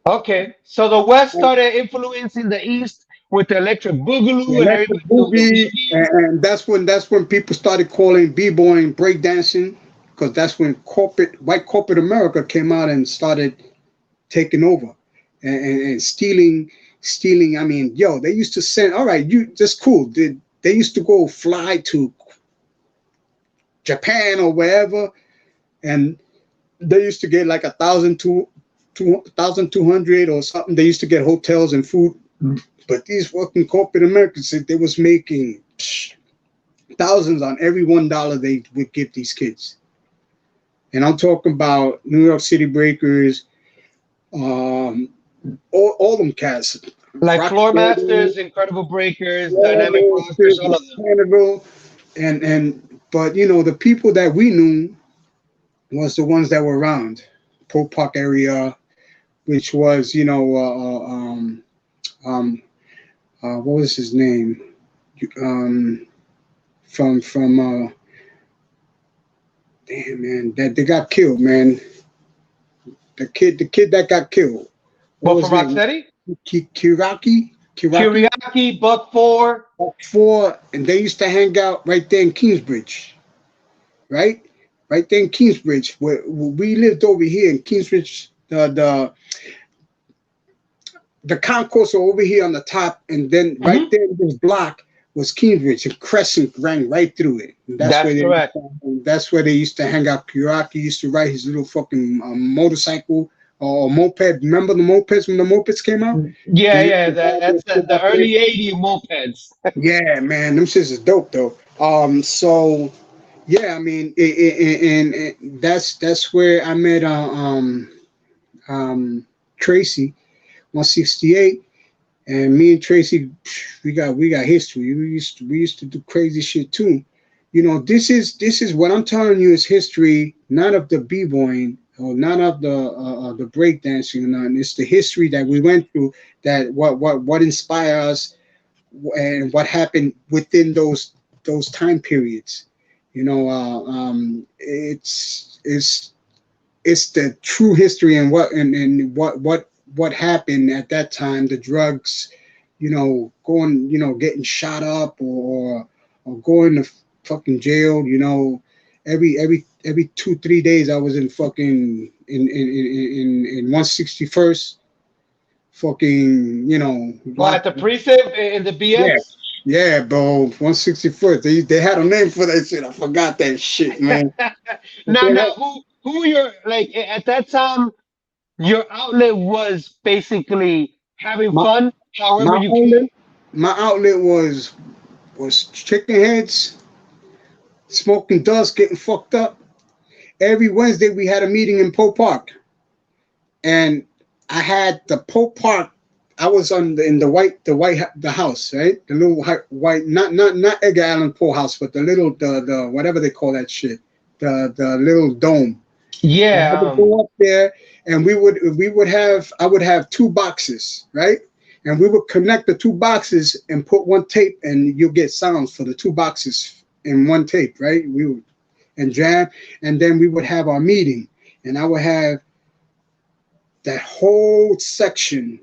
Speaker 2: Okay, so the West started influencing the East with the electric boogaloo, and
Speaker 1: Electric
Speaker 2: everybody knew the
Speaker 1: Boogie,
Speaker 2: boogie.
Speaker 1: and that's when people started calling b-boying breakdancing, because that's when white corporate America came out and started taking over and stealing. I mean, yo, they used to send. All right, that's cool. They used to go fly to Japan or wherever, and they used to get like 1,200 or something. They used to get hotels and food. But these fucking corporate Americans said they was making thousands on every $1 they would give these kids. And I'm talking about New York City Breakers, all them cats.
Speaker 2: Like
Speaker 1: Rock
Speaker 2: Floor
Speaker 1: Steady,
Speaker 2: Masters, Incredible Breakers, Dynamic Rockers, all of them.
Speaker 1: Hannibal, but the people that we knew was the ones that were around Poe Park area, which was what was his name? From damn, man, that they got killed, man. The kid that got killed. What
Speaker 2: But
Speaker 1: was
Speaker 2: for
Speaker 1: his name?
Speaker 2: Rocksteady,
Speaker 1: Kiraki
Speaker 2: Kuriaki, Buck Four.
Speaker 1: Four, and they used to hang out right there in Kingsbridge, right? Right there in Kingsbridge, where we lived over here in Kingsbridge. The concourse are over here on the top, and then right
Speaker 2: Hmm.
Speaker 1: there in this block was Kingsbridge, and Crescent ran right through it. And
Speaker 2: That's correct.
Speaker 1: that's where they used to hang out. Kiraki used to ride his little fucking motorcycle or moped. Remember the mopeds when the mopeds came out? He
Speaker 2: Yeah,
Speaker 1: used
Speaker 2: yeah.
Speaker 1: to ride that
Speaker 2: That's
Speaker 1: shit
Speaker 2: the
Speaker 1: out there.
Speaker 2: early '80s mopeds.
Speaker 1: Yeah, man, them shits is dope though. So yeah, I mean, and that's where I met Tracy 168. And me and Tracy, we got history. We used to do crazy shit too. This is what I'm telling you is history, not of the b-boying or not of the breakdancing or nothing. It's the history that we went through, that what inspired us, and what happened within those time periods. You know, it's the true history and what happened at that time. The drugs, going, getting shot up or going to fucking jail. Every 2-3 days I was in fucking in 161st, fucking,
Speaker 2: Well, at
Speaker 1: locked.
Speaker 2: the precinct in the
Speaker 1: Yeah,
Speaker 2: BX.
Speaker 1: yeah, bro. 161st. They had a name for that shit. I forgot that shit, man. But
Speaker 2: Now,
Speaker 1: they
Speaker 2: now,
Speaker 1: had
Speaker 2: who your like at that time? Your outlet was basically having
Speaker 1: my
Speaker 2: fun, however
Speaker 1: my
Speaker 2: you can.
Speaker 1: outlet. My outlet was chicken heads, smoking dust, getting fucked up. Every Wednesday we had a meeting in Pope Park, and I had the Pope Park. I was in the house, right? The little white, not Edgar Allan Poe house, but the little the whatever they call that shit, the little dome. And I
Speaker 2: Yeah.
Speaker 1: would go up there, and I would have two boxes, right? And we would connect the two boxes and put one tape, and you get sounds for the two boxes in one tape, right? We would and jam, and then we would have our meeting, and I would have that whole section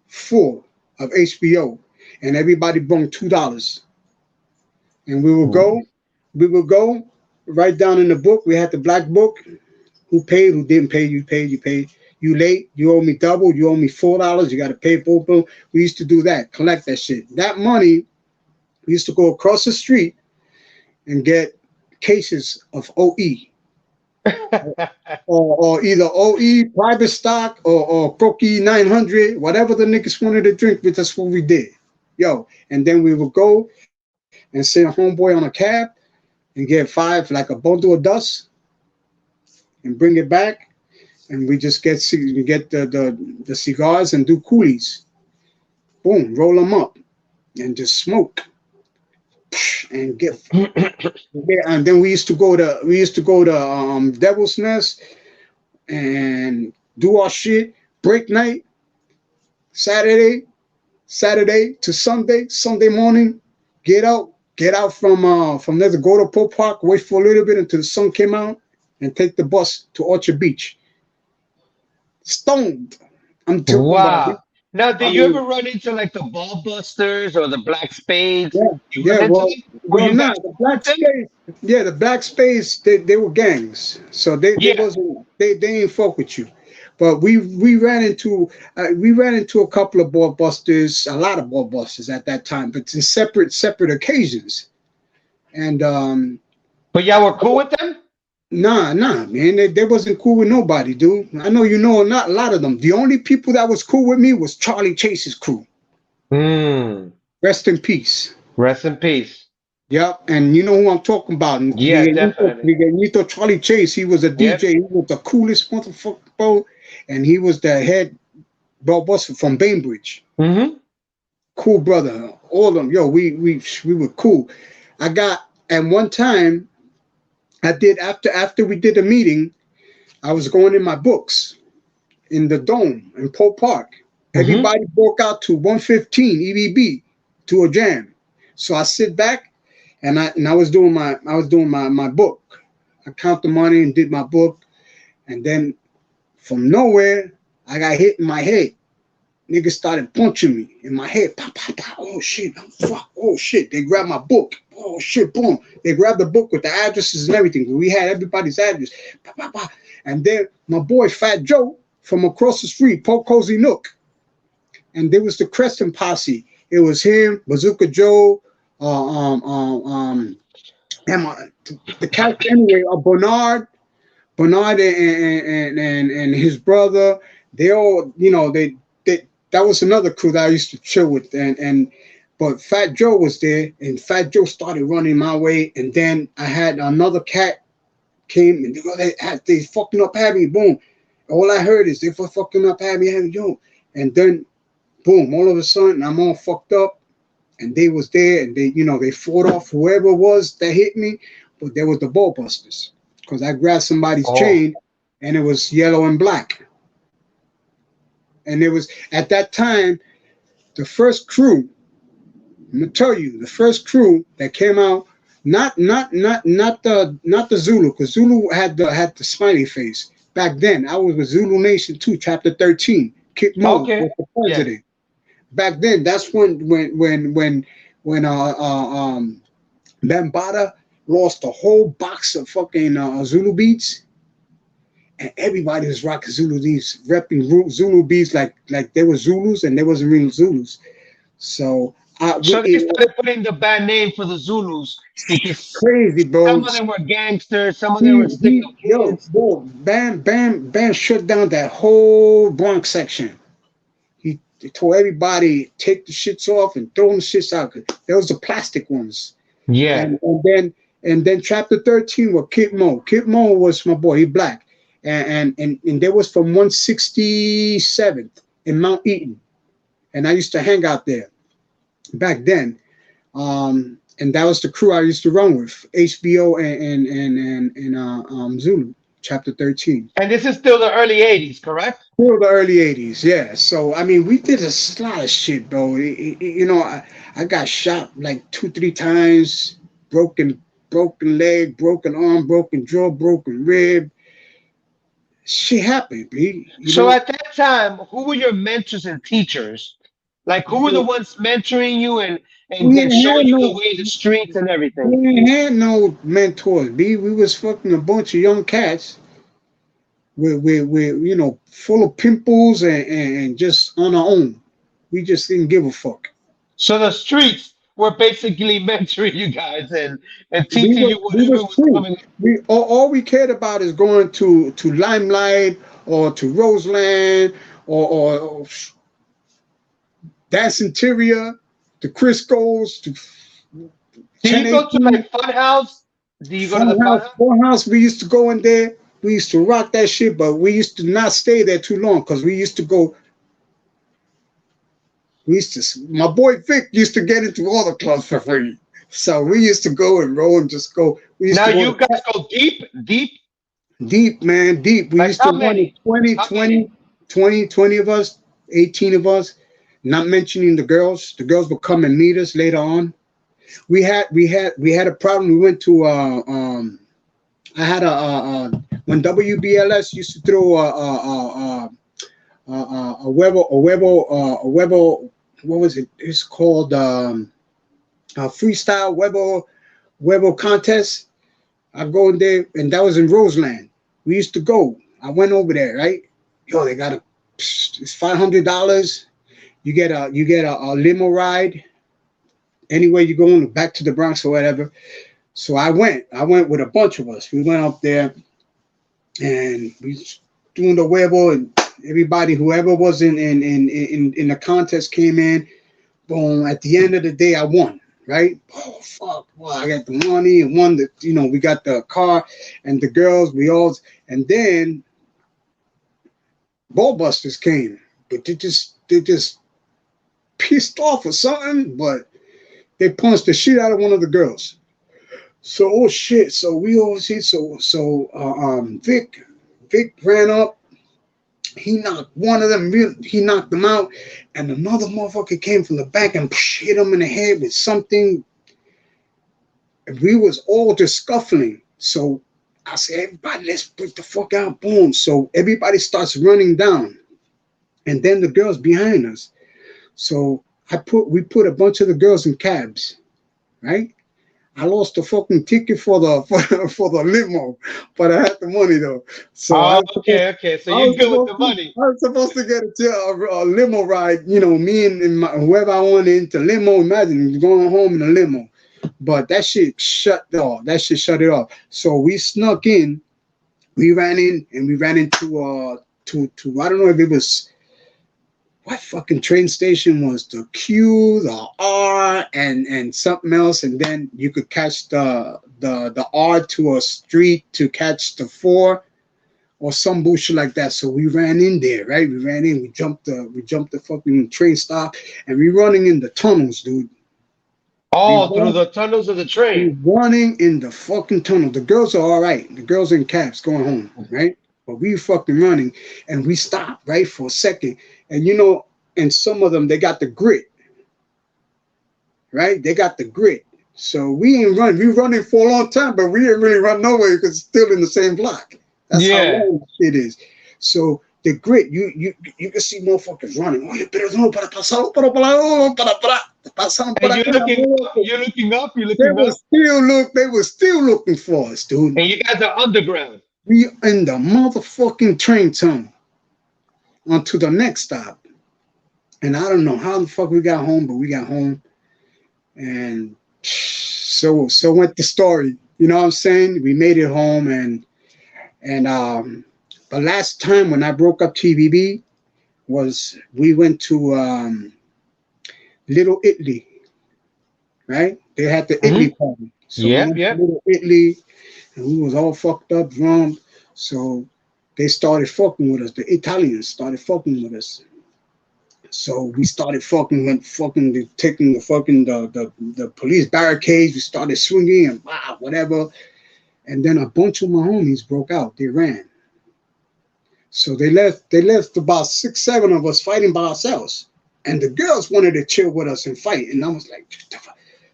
Speaker 1: full of HBO, and everybody brought $2, and we would go write down in the book. We had the black book. Who paid? Who didn't pay? You paid. You paid. You late? You owe me double. You owe me $4. You got to pay. Boom, boom. We used to do that. Collect that shit. That money, we used to go across the street and get cases of OE, or either OE private stock or Croaky 900, whatever the niggas wanted to drink. But that's what we did, yo. And then we would go and send a homeboy on a cab and get five, like a bundle of dust, and bring it back, and we get the cigars and do coolies. Boom, roll them up and just smoke and get. Yeah, and then we used to go to Devil's Nest and do our shit. Break night, Saturday to Sunday morning. Get out from there to go to Pope Park. Wait for a little bit until the sun came out, and take the bus to Orchard Beach. Stoned. I'm talking about.
Speaker 2: Wow. Now,
Speaker 1: I
Speaker 2: did you ever
Speaker 1: mean,
Speaker 2: run into like the ball busters or the black spades?
Speaker 1: yeah,
Speaker 2: You
Speaker 1: yeah.
Speaker 2: run into
Speaker 1: Well,
Speaker 2: them? Were
Speaker 1: well,
Speaker 2: you
Speaker 1: nah.
Speaker 2: guys
Speaker 1: The
Speaker 2: cool with
Speaker 1: black
Speaker 2: them?
Speaker 1: space. Yeah, the black space. They were gangs, so they
Speaker 2: Yeah.
Speaker 1: wasn't they ain't fuck with you. But we ran into a couple of ball busters, a lot of ball busters at that time, but in separate occasions. And
Speaker 2: But y'all were cool with them?
Speaker 1: nah, man, they wasn't cool with nobody, dude. I know you know not a lot of them. The only people that was cool with me was Charlie Chase's crew.
Speaker 2: Hmm.
Speaker 1: Rest in peace.
Speaker 2: Rest in peace.
Speaker 1: Yep, and you know who I'm talking about.
Speaker 2: Yeah, definitely.
Speaker 1: Miguelito Charlie Chase, he was a
Speaker 2: Yep.
Speaker 1: DJ. He was the coolest motherfucker, bro. And he was the head ball buster from Bainbridge.
Speaker 2: Mm-hmm.
Speaker 1: Cool brother. All of them. Yo, we were cool. I got at one time, I did after we did the meeting, I was going in my books in the dome in Pope Park.
Speaker 2: Mm-hmm.
Speaker 1: Everybody broke out to 115 EBB to a jam. So I sit back, and I was doing my book. I count the money and did my book, and then from nowhere I got hit in my head. Niggas started punching me in my head. Pop, pop, pop. Oh shit! Fuck! Oh shit! They grabbed my book. Oh shit! Boom! They grabbed the book with the addresses and everything. We had everybody's address. Pop, pop, pop. And then my boy Fat Joe from across the street, Poke Cozy Nook, and there was the Crescent Posse. It was him, Bazooka Joe, and the cats anyway. Bernard and his brother. They all, they that was another crew that I used to chill with, but Fat Joe was there, and Fat Joe started running my way, and then I had another cat came, and they fucking up Abby. Boom! All I heard is they fucking up Abby, yo, and then boom! All of a sudden I'm all fucked up, and they was there, and they fought off whoever it was that hit me, but there was the ball busters because I grabbed somebody's
Speaker 2: Oh.
Speaker 1: chain, and it was yellow and black, and it was at that time The first crew, I'm gonna tell you, the first crew that came out, not the Zulu, because Zulu had the smiley face. Back then, I was with Zulu Nation 2, Chapter 13. Kid Mo
Speaker 2: Okay.
Speaker 1: was the
Speaker 2: Yeah.
Speaker 1: president. Back then, that's when Bambaataa lost a whole box of fucking Zulu beats, and everybody was rocking Zulu beats, repping Zulu beats like they were Zulus and they wasn't real Zulus. So
Speaker 2: So they started putting the bad name for the Zulus because
Speaker 1: crazy, bro.
Speaker 2: some of them were gangsters, some of them were stick up kids.
Speaker 1: Bro, Bam shut down that whole Bronx section. He told everybody take the shits off and throw the shits out. There was the plastic ones,
Speaker 2: Yeah.
Speaker 1: and then Chapter 13 was Kid Mo. Kid Mo was my boy. He black, and they was from 167th in Mount Eaton, and I used to hang out there back then. And that was the crew I used to run with, HBO and Zulu, Chapter 13.
Speaker 2: And this is still the early 80s, correct?
Speaker 1: Still the early 80s, yeah. So, I mean, we did a lot of shit, bro. I got shot like 2, 3 times, broken leg, broken arm, broken jaw, broken rib. Shit happened, B.
Speaker 2: So at that time, who were your mentors and teachers? Like who were the ones mentoring you and
Speaker 1: we
Speaker 2: and
Speaker 1: ain't had
Speaker 2: showing you the
Speaker 1: no,
Speaker 2: way, the streets and everything?
Speaker 1: we ain't had no mentors, B. We was fucking a bunch of young cats. We're full of pimples and just on our own. We just didn't give a fuck.
Speaker 2: So the streets were basically mentoring you guys and
Speaker 1: We
Speaker 2: teaching
Speaker 1: were
Speaker 2: you
Speaker 1: we
Speaker 2: whatever
Speaker 1: was
Speaker 2: was
Speaker 1: free.
Speaker 2: coming.
Speaker 1: All we cared about is going to Limelight or to Roseland or Dance Interior, to Crisco's, to
Speaker 2: Do you go to
Speaker 1: 1018
Speaker 2: like Fun House? Do you go to the Fun
Speaker 1: Funhouse.
Speaker 2: House?
Speaker 1: Funhouse, we used to go in there. We used to rock that shit, but we used to not stay there too long because we used to go. My boy Vic used to get into all the clubs for free. So we used to go and roll and just go. We used
Speaker 2: Now
Speaker 1: to go
Speaker 2: you guys go deep.
Speaker 1: deep, man, deep. We
Speaker 2: Like
Speaker 1: used to
Speaker 2: how
Speaker 1: run
Speaker 2: many?
Speaker 1: 20,
Speaker 2: How many?
Speaker 1: 20 of us, 18 of us, not mentioning the girls. The girls would come and meet us later on. We had a problem. We went to I had when WBLS used to throw a Webo, what was it? It's called a freestyle Webo contest. I go in there, and that was in Roseland. We used to go. I went over there, right? Yo, they got it's $500. You get a limo ride anywhere you going back to the Bronx or whatever. So I went with a bunch of us. We went up there and we doing the Webo, and everybody, whoever was in the contest came in. Boom. At the end of the day, I won. Right? Oh fuck! Well, I got the money and won the. We got the car and the girls. And then Ballbusters came, but they just pissed off or something. But they punched the shit out of one of the girls. So oh shit! So we all see. Vic ran up. He knocked one of them. He knocked them out, and another motherfucker came from the back and hit him in the head with something. And we was all just scuffling. So I said, "Everybody, let's break the fuck out!" Boom! So everybody starts running down, and then the girls behind us. So we put a bunch of the girls in cabs, right? I lost the fucking ticket for the limo, but I had the money though. So
Speaker 2: Oh, okay. So you're good with the money.
Speaker 1: I was supposed to get a limo ride. Me and whoever I wanted into limo. Imagine going home in a limo, but that shit shut off. That shit shut it off. So we snuck in. We ran in and we ran into to I don't know if it was. What fucking train station was the Q, the R, and something else, and then you could catch the R to a street to catch the 4 or some bullshit like that. So we ran in there, right? We ran in, we jumped the fucking train stop, and we running in the tunnels, dude.
Speaker 2: Oh, through the tunnels of the train.
Speaker 1: We running in the fucking tunnel. The girls are all right. The girls are in cabs going home, right? But we fucking running, and we stopped right for a second, and and some of them they got the grit, right? They got the grit. So we ain't run. We running for a long time, but we ain't really run nowhere because it's still in the same block. That's how
Speaker 2: Yeah.
Speaker 1: long shit is. So the grit, you can see motherfuckers running. Oye, pero no para pasar, para pasar por
Speaker 2: And
Speaker 1: acá.
Speaker 2: you're looking up, you're
Speaker 1: They
Speaker 2: looking
Speaker 1: were
Speaker 2: up,
Speaker 1: still they were still looking for us, dude.
Speaker 2: and you guys are underground.
Speaker 1: We in the motherfucking train tunnel onto the next stop. And I don't know how the fuck we got home, but we got home. And so went the story. You know what I'm saying? We made it home, and the last time when I broke up TBB was we went to Little Italy, right? They had the Italy party. So we went to
Speaker 2: Yep.
Speaker 1: Little Italy, and we was all fucked up, drunk. So they started fucking with us. The Italians started fucking with us. So we started taking the police barricades. We started swinging and whatever. And then a bunch of my homies broke out. They ran. So they left about 6, 7 of us fighting by ourselves. And the girls wanted to chill with us and fight. And I was like,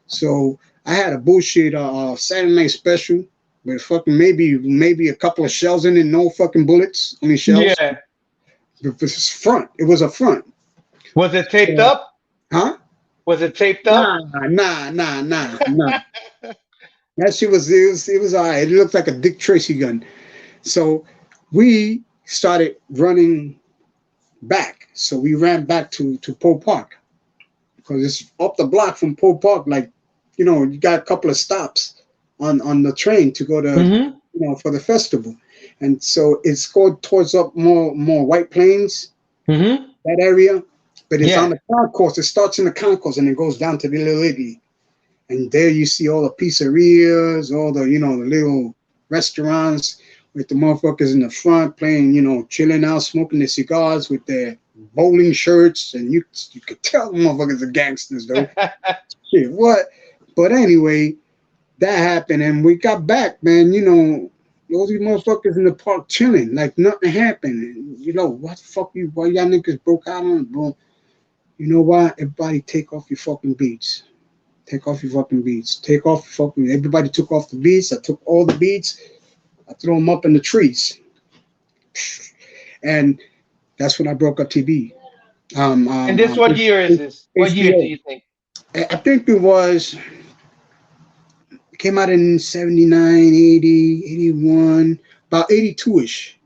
Speaker 1: so I had a bullshit Saturday night special with fucking maybe a couple of shells in it, no fucking bullets, only shells.
Speaker 2: Yeah.
Speaker 1: It was front. It was a front.
Speaker 2: Was it taped up?
Speaker 1: Huh?
Speaker 2: Was it taped up?
Speaker 1: Nah. That shit it was all right. It looked like a Dick Tracy gun. So we started running back. So we ran back to Pole Park because it's up the block from Pole Park. Like, you know, you got a couple of stops on the train to go to, for the festival. And so it's going towards up more White Plains, that area. But it's on the concourse. It starts in the concourse and it goes down to the Little Italy. And there you see all the pizzerias, all the, the little restaurants with the motherfuckers in the front playing, chilling out, smoking their cigars with their bowling shirts. And you could tell the motherfuckers are gangsters, though. Shit, what? But anyway, that happened. And we got back, man, all these motherfuckers in the park chilling like nothing happened. And, what the fuck why y'all niggas broke out on, bro? You know what? Everybody take off your fucking beats. Take off your fucking beats. Take off your fucking... Everybody took off the beats. I took all the beats. I threw them up in the trees. And that's when I broke up TB.
Speaker 2: And this, what year is this? What year do you think?
Speaker 1: I think it came out in 79, 80, 81, about 82-ish.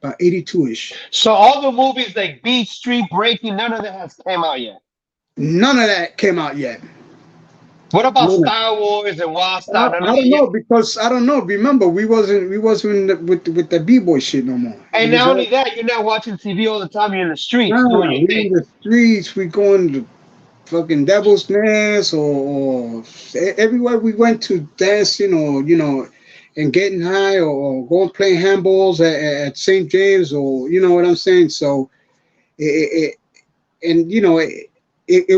Speaker 1: About 82-ish.
Speaker 2: So all the movies like Beat Street, Breakin, none of that has came out yet.
Speaker 1: None of that came out yet.
Speaker 2: What about Star Wars and Wild Star?
Speaker 1: I don't know because I don't know. Remember, we wasn't with the B-boy shit no more.
Speaker 2: And not only that, you're not watching TV all the time. You're in the streets doing your thing.
Speaker 1: In the streets. We going to fucking Devil's Nest or everywhere we went to dancing or and getting high or going playing handballs at St. James or you know what I'm saying. So it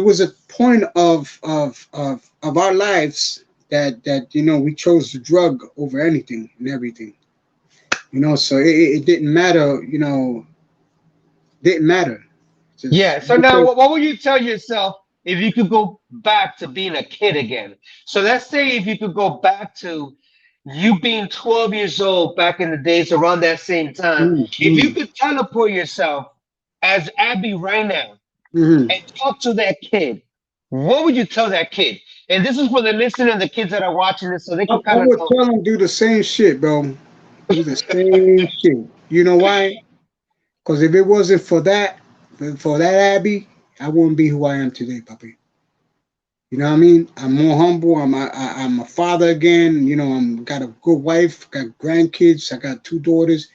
Speaker 1: was a point of our lives that we chose the drug over anything and everything. So it didn't matter. Didn't matter.
Speaker 2: So now, what would you tell yourself if you could go back to being a kid again? So let's say if you could go back to you being 12 years old back in the days around that same time, if you could teleport yourself as Aby right now and talk to that kid, what would you tell that kid? And this is for the listener and the kids that are watching this, so they can
Speaker 1: I would tell them do the same shit, bro. Do the same shit. You know why? Because if it wasn't for that Aby, I wouldn't be who I am today, papi. You know what I mean? I'm more humble. I'm a father again. I'm got a good wife, got grandkids. I got 2 daughters.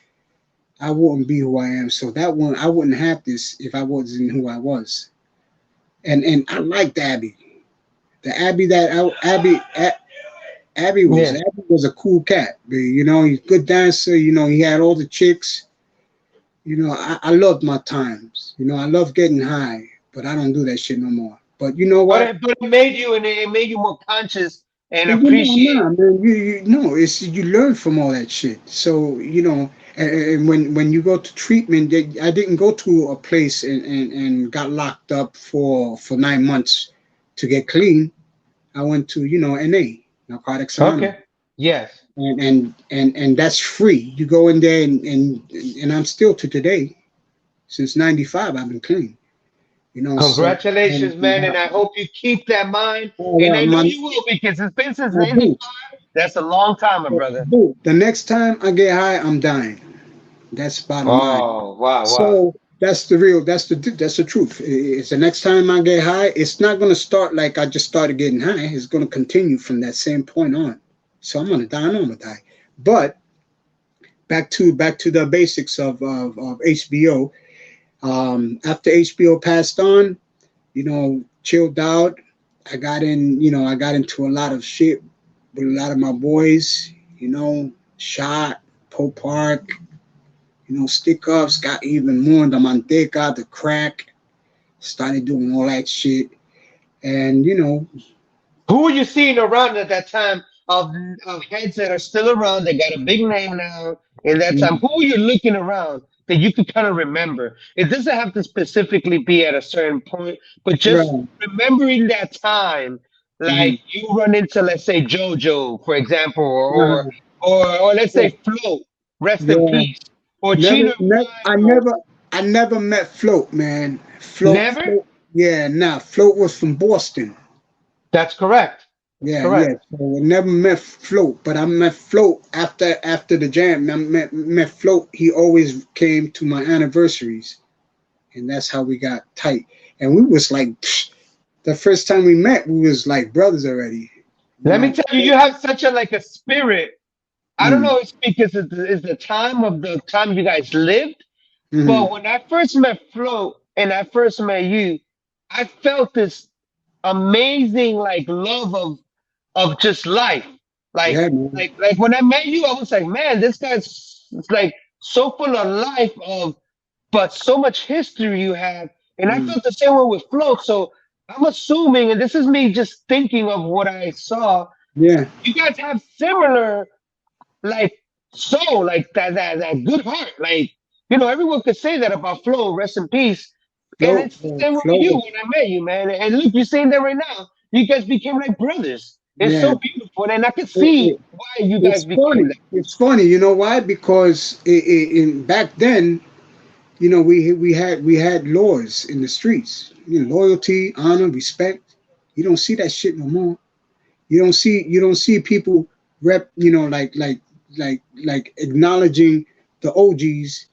Speaker 1: I wouldn't be who I am. So that one, I wouldn't have this if I wasn't who I was. And I liked Aby. The Aby Aby was a cool cat. He's a good dancer. He had all the chicks. I loved my times. I love getting high, but I don't do that shit no more. But you know what?
Speaker 2: But it made you more conscious and appreciate.
Speaker 1: You learn from all that shit. So and And when you go to treatment, I didn't go to a place and got locked up for 9 months to get clean. I went to, NA, Narcotics Anonymous.
Speaker 2: Okay. Yes.
Speaker 1: And that's free. You go in there and I'm still to today, since '95, I've been clean. So
Speaker 2: Congratulations, man, and I hope you keep that mind. And
Speaker 1: yeah,
Speaker 2: I know
Speaker 1: man,
Speaker 2: you will because it's been since
Speaker 1: I do.
Speaker 2: '95. That's a long time, my brother.
Speaker 1: Dude, the next time I get high, I'm dying. That's bottom line.
Speaker 2: Oh, wow, wow.
Speaker 1: So that's the truth. It's the next time I get high, it's not gonna start like I just started getting high. It's gonna continue from that same point on. So I'm gonna die. I know I'm gonna die. But back to the basics of HBO. After HBO passed on, chilled out. I got into a lot of shit with a lot of my boys. Shot, Pope Park. Stick ups, got even more the manteca, the crack, started doing all that shit. And,
Speaker 2: Who were you seeing around at that time of heads that are still around that got a big name now in that time? Who were you looking around that you could kind of remember? It doesn't have to specifically be at a certain point, but just
Speaker 1: right,
Speaker 2: remembering that time,
Speaker 1: mhm,
Speaker 2: like you run into, let's say, JoJo, for example, or
Speaker 1: right,
Speaker 2: or let's
Speaker 1: yeah,
Speaker 2: say Float, rest in
Speaker 1: yeah.
Speaker 2: peace, or
Speaker 1: Never,
Speaker 2: Cheetah
Speaker 1: never,
Speaker 2: Prime, or
Speaker 1: I never met Float, man.
Speaker 2: never.
Speaker 1: Float. Yeah, nah. Float was from Boston.
Speaker 2: That's correct. That's
Speaker 1: Yeah, yeah.
Speaker 2: correct.
Speaker 1: So I never met Float, but I met Float after the jam. I met Float. He always came to my anniversaries, and that's how we got tight. And we was like, the first time we met, we was like brothers already. You
Speaker 2: Let me
Speaker 1: know.
Speaker 2: tell you, you have such a like a spirit. I don't
Speaker 1: Mm,
Speaker 2: know if it's because it's the time of the time you guys lived,
Speaker 1: hmm
Speaker 2: but when I first met Flo and I first met you, I felt this amazing like love of just life. Like
Speaker 1: Yeah, man.
Speaker 2: like when I met you, I was like, man, this guy's like so full of life of but so much history you have. And I
Speaker 1: Mm,
Speaker 2: felt the same way with Flo. So I'm assuming, and this is me just thinking of what I saw,
Speaker 1: yeah.
Speaker 2: you guys have similar like soul, like that good heart. Like, everyone could say that about Flo, rest in peace. And
Speaker 1: Float,
Speaker 2: it's the same way with
Speaker 1: float
Speaker 2: you
Speaker 1: was,
Speaker 2: when I met you, man. And look, you're saying that right now. You guys became like brothers. It's
Speaker 1: yeah.
Speaker 2: so beautiful. And I can
Speaker 1: It,
Speaker 2: see
Speaker 1: it,
Speaker 2: why you guys
Speaker 1: it's
Speaker 2: became
Speaker 1: funny.
Speaker 2: that.
Speaker 1: It's funny. You know why? Because back then, we had laws in the streets. Loyalty, honor, respect. You don't see that shit no more. You don't see people rep. Like acknowledging the OGs.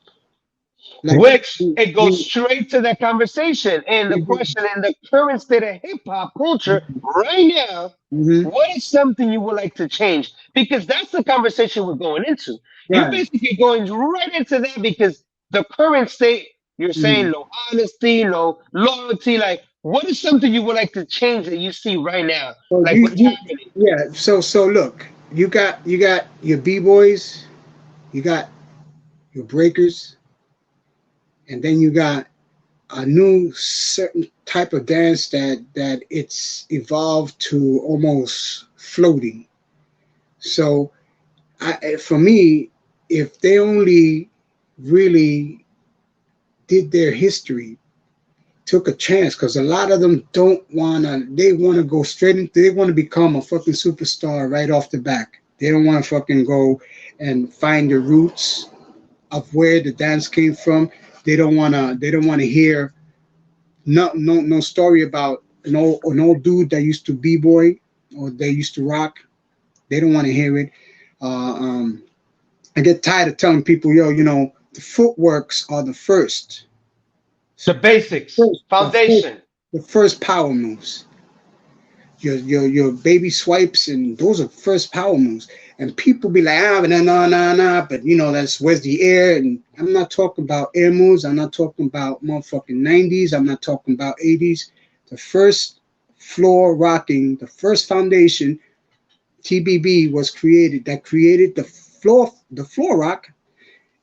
Speaker 1: Like
Speaker 2: Which
Speaker 1: we,
Speaker 2: it goes
Speaker 1: we,
Speaker 2: straight to that conversation and the question in the current state of hip hop culture right now.
Speaker 1: Mhm.
Speaker 2: What is something you would like to change? Because that's the conversation we're going into. You're
Speaker 1: Right.
Speaker 2: basically going right into that because the current state, you're saying
Speaker 1: Mhm.
Speaker 2: no honesty, no loyalty. Like, what is something you would like to change that you see right now?
Speaker 1: So
Speaker 2: Like,
Speaker 1: you
Speaker 2: what's
Speaker 1: you
Speaker 2: happening?
Speaker 1: yeah. So look, you got your B-boys, you got your breakers, and then you got a new certain type of dance that it's evolved to almost floating. So for me, if they only really did their history, took a chance, because a lot of them don't wanna. They wanna go straight into. They want to become a fucking superstar right off the back. They don't want to fucking go and find the roots of where the dance came from. They don't wanna. They don't want to hear no story about an old dude that used to b-boy or they used to rock. They don't want to hear it. Uh, um, I get tired of telling people, yo, the footworks are the first,
Speaker 2: The basics,
Speaker 1: first, the first,
Speaker 2: foundation.
Speaker 1: the first power moves. Your baby swipes, and those are first power moves. And people be like, but nah, but that's where's the air? And I'm not talking about air moves. I'm not talking about motherfucking 90s. I'm not talking about 80s. The first floor rocking, the first foundation, TBB was created. That created the floor rock.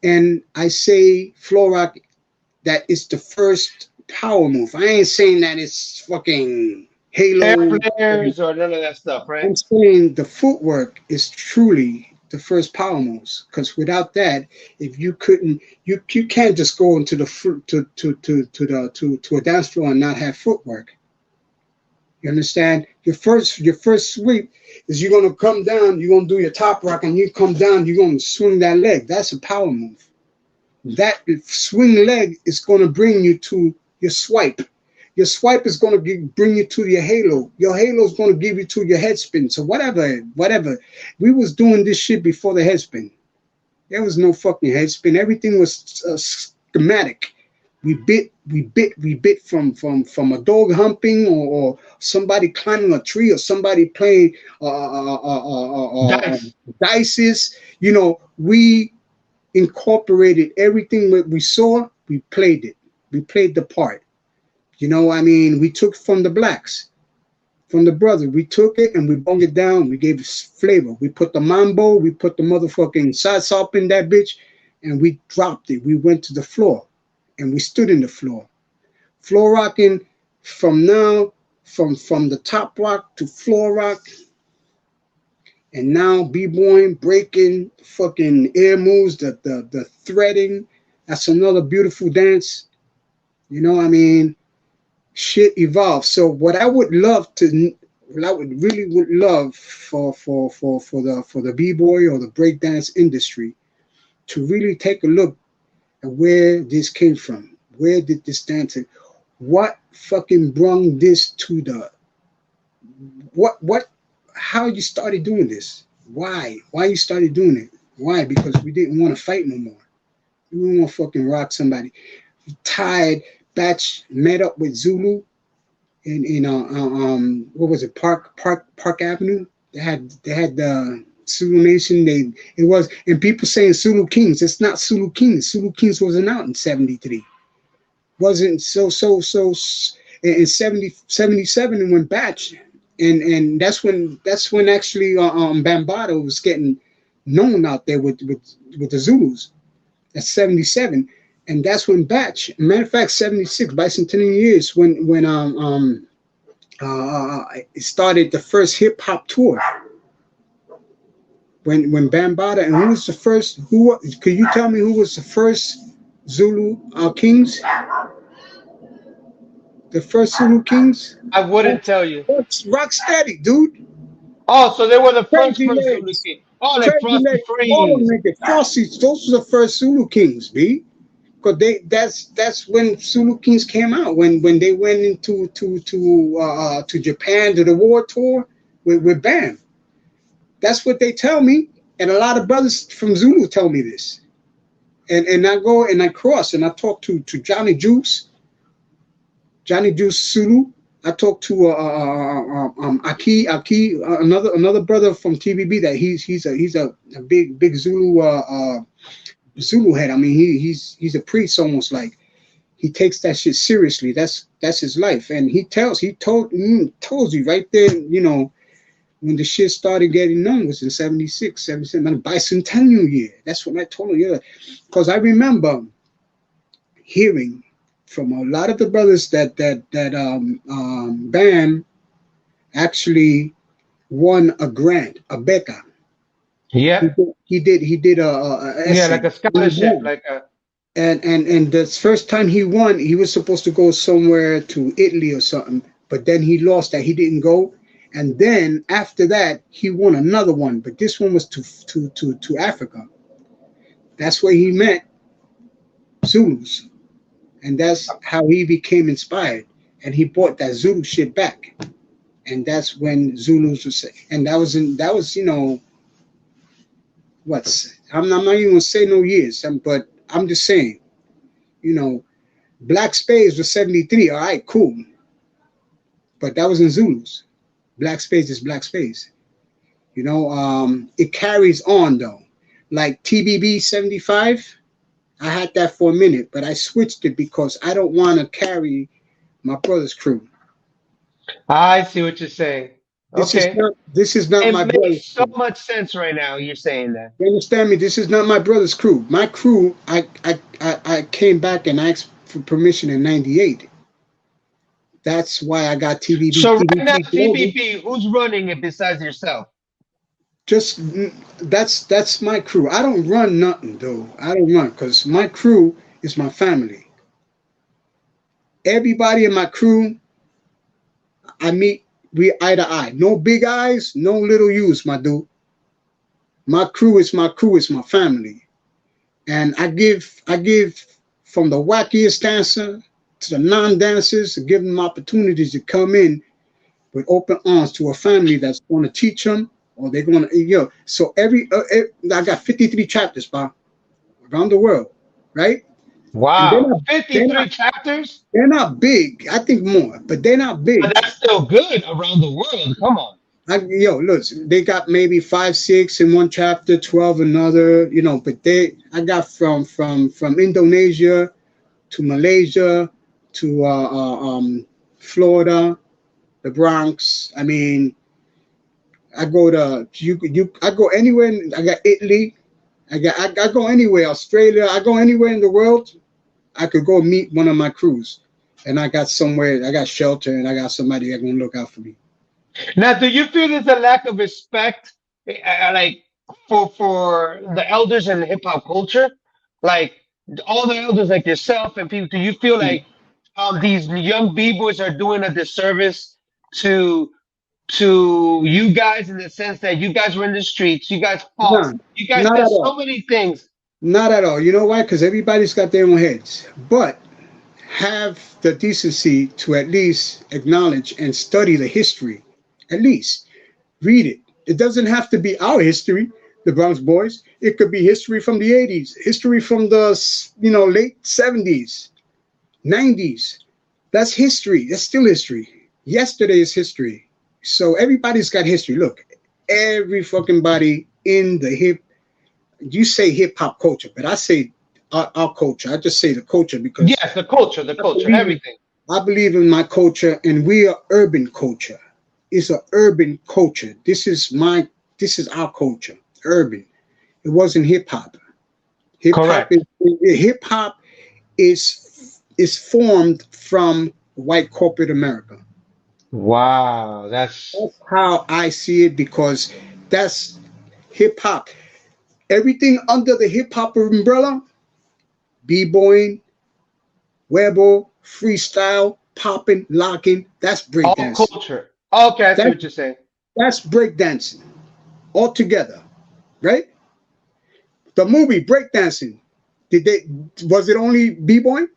Speaker 1: And I say floor rock, that is the first power move. I ain't saying that it's fucking
Speaker 2: Air
Speaker 1: Halo.
Speaker 2: flares or none of that stuff, right?
Speaker 1: I'm saying the footwork is truly the first power moves. Because without that, if you couldn't, you can't just go into the to a dance floor and not have footwork. You understand? Your first sweep is you're gonna come down, you're gonna do your top rock, and you come down, you're gonna swing that leg. That's a power move. That swing leg is gonna bring you to your swipe. Your swipe is gonna bring you to your halo. Your halo is gonna give you to your head spin. So whatever. We was doing this shit before the head spin. There was no fucking head spin. Everything was schematic. We bit from a dog humping or somebody climbing a tree or somebody playing dices. You know, we incorporated everything that we saw. We played it. We played the part. You know, I mean, we took from the blacks, from the brothers. We took it and we bung it down. We gave it flavor. We put the mambo. We put the motherfucking salsa up in that bitch, and we dropped it. We went to the floor. And we stood in the floor rocking from the top rock to floor rock, and now b-boying, breaking, fucking air moves, the threading. That's another beautiful dance. You know, I mean, shit evolved. So what I would love for the b-boy or the breakdance industry to really take a look and where this came from. Where did this dance? What fucking brung this to the? How you started doing this? Why you started doing it? Why? Because we didn't want to fight no more. We didn't want to fucking rock somebody. Batch met up with Zulu in what was it, Park Avenue? They had the Zulu Nation. And people saying Zulu Kings. It's not Zulu Kings. Zulu Kings wasn't out in 73. Wasn't so in 77 and went Batch. And that's when actually Bambaataa was getting known out there with the Zulus. That's 77. And that's when Batch, matter of fact, 76, bicentennial years, when it started the first hip hop tour. When Bambaataa, and who was the first? Could you tell me who was the first Zulu Kings? The first Zulu Kings?
Speaker 2: I wouldn't tell you.
Speaker 1: Rocksteady, dude.
Speaker 2: Oh, so they were the first
Speaker 1: Crazy
Speaker 2: Zulu
Speaker 1: Legs.
Speaker 2: King. Oh, like Frosty
Speaker 1: All
Speaker 2: Freeze.
Speaker 1: niggas. Frosty, those were the first Zulu Kings, B. Because that's when Zulu Kings came out. When they went into to Japan to the war tour with Bam. That's what they tell me, and a lot of brothers from Zulu tell me this. And I go and I cross and I talk to Johnny Juice Zulu. I talk to Aki, another brother from TBB that he's a big Zulu Zulu head. I mean, he's a priest almost, like he takes that shit seriously. That's his life, and he told you right there, you know. When the shit started getting known was in 76, 77, bicentennial year. That's when I told him, yeah. Because I remember hearing from a lot of the brothers that Bam actually won a grant, a beca.
Speaker 2: Yeah.
Speaker 1: He did a essay.
Speaker 2: Like a scholarship, like a.
Speaker 1: And the first time he won, he was supposed to go somewhere to Italy or something, but then he lost that. He didn't go. And then after that, he won another one, but this one was to Africa. That's where he met Zulus, and that's how he became inspired. And he brought that Zulu shit back, and that's when Zulus was. And that was you know, I'm not even gonna say no years, but I'm just saying, you know, Black Spades was 73. All right, cool, but that was in Zulus. Black Space is Black Space. You know, it carries on though. Like TBB 75, I had that for a minute, but I switched it because I don't want to carry my brother's crew.
Speaker 2: I see what you're saying.
Speaker 1: This is not my brother's crew. It makes
Speaker 2: so much sense right now. You're saying that.
Speaker 1: You understand me? This is not my brother's crew. My crew, I came back and asked for permission in 98. That's why I got TBB.
Speaker 2: So right now, TBB, who's running it besides yourself?
Speaker 1: Just that's my crew. I don't run nothing though. I don't run because my crew is my family. Everybody in my crew, I meet we eye to eye. No big eyes, no little U's, my dude. My crew is my crew is my family, and I give from the wackiest dancer to the non-dancers, to give them opportunities to come in with open arms to a family that's going to teach them, or they're going to, So I got 53 chapters, Bob, around the world, right? And
Speaker 2: Wow,
Speaker 1: they're
Speaker 2: 53
Speaker 1: not,
Speaker 2: chapters?
Speaker 1: they're not big. I think more, but they're not
Speaker 2: But
Speaker 1: big.
Speaker 2: that's still good around the world. Come on.
Speaker 1: Look, they got maybe 5, 6 in one chapter, 12 another, But I got from Indonesia to Malaysia to Florida, the Bronx. I mean, I go to I go anywhere. I got Italy. I go anywhere. Australia. I go anywhere in the world. I could go meet one of my crews, and I got somewhere. I got shelter, and I got somebody that's gonna look out for me.
Speaker 2: Now, do you feel there's a lack of respect, like for the elders in hip hop culture, like all the elders like yourself and people? Do you feel like these young b-boys are doing a disservice to you guys in the sense that you guys were in the streets, you guys fought,
Speaker 1: No,
Speaker 2: you guys
Speaker 1: not
Speaker 2: did
Speaker 1: at
Speaker 2: so
Speaker 1: all.
Speaker 2: many things.
Speaker 1: Not at all. You know why? Because everybody's got their own heads. But have the decency to at least acknowledge and study the history. At least read it. It doesn't have to be our history, the Bronx Boys. It could be history from the 80s, history from the late 70s, 90s. That's history. That's still history. Yesterday is history. So everybody's got history. Look, every fucking body in the you say hip hop culture, but I say our culture. I just say the culture because
Speaker 2: Yes, the
Speaker 1: I
Speaker 2: culture,
Speaker 1: believe in,
Speaker 2: everything.
Speaker 1: I believe in my culture, and we are urban culture. It's an urban culture. This is our culture, urban. It wasn't hip hop. Hip hop
Speaker 2: Correct.
Speaker 1: is hip hop is formed from white corporate America.
Speaker 2: Wow, that's
Speaker 1: That's how I see it because that's hip hop. Everything under the hip hop umbrella, b-boying, webo, freestyle, popping, locking, that's
Speaker 2: all
Speaker 1: breakdancing.
Speaker 2: culture. Okay, I see
Speaker 1: That
Speaker 2: what you're saying.
Speaker 1: that's breakdancing all together, right? The movie breakdancing. Did they was it only b-boying?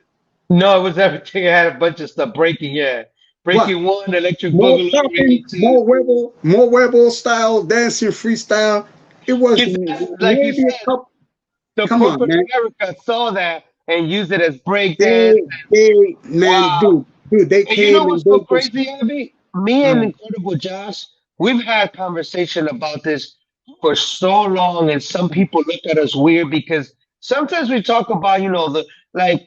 Speaker 2: No, it was everything. It had a bunch of stuff. Breaking, yeah.
Speaker 1: What?
Speaker 2: Breaking one, electric
Speaker 1: More
Speaker 2: boogaloo,
Speaker 1: popping,
Speaker 2: breaking two.
Speaker 1: more webo style dancing freestyle. It was
Speaker 2: Because like you
Speaker 1: maybe a
Speaker 2: said,
Speaker 1: couple.
Speaker 2: the
Speaker 1: Come on,
Speaker 2: corporate
Speaker 1: man.
Speaker 2: America saw that and used it as breakdance.
Speaker 1: Man,
Speaker 2: Wow.
Speaker 1: dude, they
Speaker 2: And you know
Speaker 1: came and
Speaker 2: what's so
Speaker 1: they just,
Speaker 2: crazy, Abby? Me and
Speaker 1: uh,
Speaker 2: Incredible Josh, we've had conversation about this for so long, and some people look at us weird because sometimes we talk about, the like.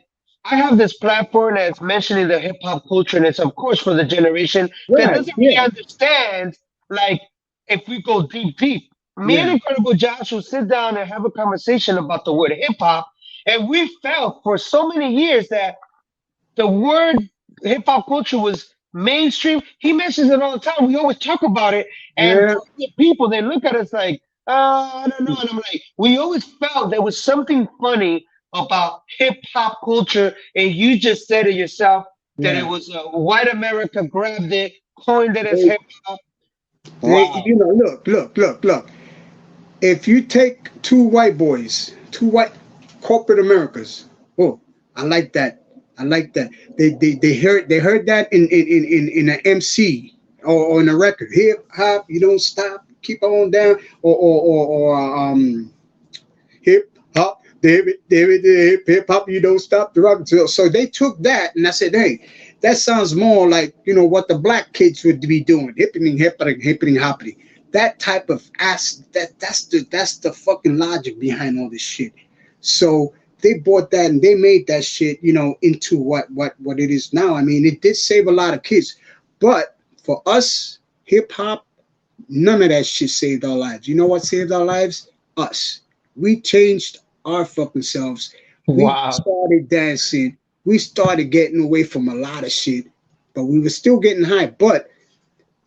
Speaker 2: I have this platform that's mentioning the hip hop culture, and it's of course for the generation that
Speaker 1: right,
Speaker 2: doesn't really
Speaker 1: yeah,
Speaker 2: understand. Like, if we go deep, me and
Speaker 1: yeah,
Speaker 2: Incredible Josh will sit down and have a conversation about the word hip hop, and we felt for so many years that the word hip hop culture was mainstream. He mentions it all the time. We always talk about it, and
Speaker 1: yeah,
Speaker 2: for the people they look at us like, I don't know. And I'm like, we always felt there was something funny about hip hop culture, and you just said it yourself that it
Speaker 1: yeah.
Speaker 2: was white America grabbed it, coined it as
Speaker 1: They,
Speaker 2: hip hop.
Speaker 1: they,
Speaker 2: Wow.
Speaker 1: look. If you take two white boys, two white corporate Americas, oh, I like that. I like that. They heard that in an MC or in a record. Hip hop, you don't stop, keep on down, or hip hop, David, hip hop, you don't stop the rock. So they took that and I said, hey, that sounds more like what the black kids would be doing, hipping hopping. That type of ass. That's the fucking logic behind all this shit. So they bought that and they made that shit, into what it is now. I mean, it did save a lot of kids, but for us, hip hop, none of that shit saved our lives. You know what saved our lives? Us. We changed our fucking selves. We
Speaker 2: Wow.
Speaker 1: started dancing. We started getting away from a lot of shit, but we were still getting high. But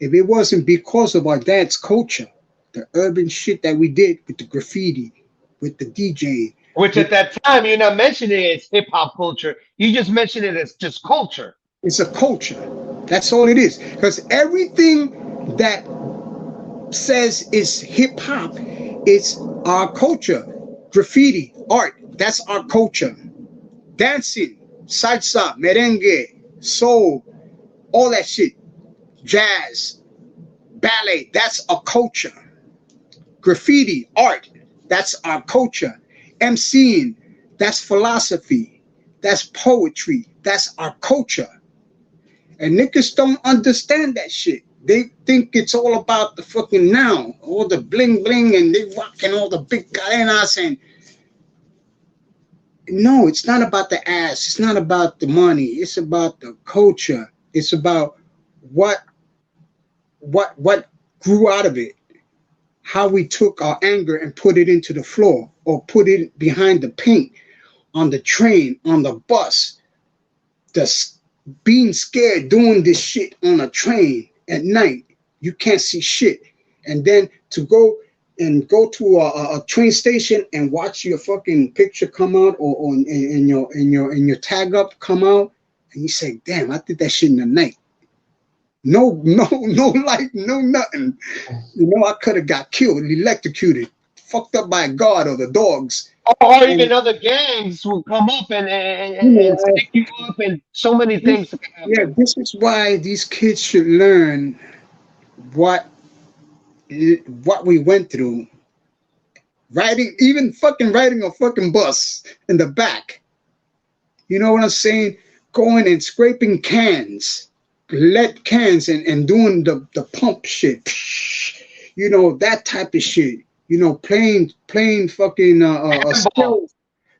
Speaker 1: if it wasn't because of our dance culture, the urban shit that we did with the graffiti, with the DJ.
Speaker 2: Which at that time you're not mentioning it as hip hop culture. You just mention it as just culture.
Speaker 1: It's a culture. That's all it is. Because everything that says is hip hop, it's our culture. Graffiti, art, that's our culture. Dancing, salsa, merengue, soul, all that shit. Jazz, ballet, that's a culture. Graffiti, art, that's our culture. MCing, that's philosophy, that's poetry, that's our culture. And niggas don't understand that shit. They think it's all about the fucking now, all the bling bling, and they rocking all the big cadenas. And no, it's not about the ass. It's not about the money. It's about the culture. It's about what grew out of it. How we took our anger and put it into the floor, or put it behind the paint, on the train, on the bus. Just being scared doing this shit on a train at night. You can't see shit. And then to go to a train station and watch your fucking picture come out, or in your tag up come out, and you say, damn, I did that shit in the night. No light, no nothing. You know, I could have got killed, electrocuted, fucked up by a guard or the dogs.
Speaker 2: Or even other gangs will come up and stick you up, and so many things can happen.
Speaker 1: Yeah, this is why these kids should learn what we went through. Riding a fucking bus in the back. You know what I'm saying? Going and scraping cans, lead cans, and doing the pump shit. You know, that type of shit. You know, playing fucking skills.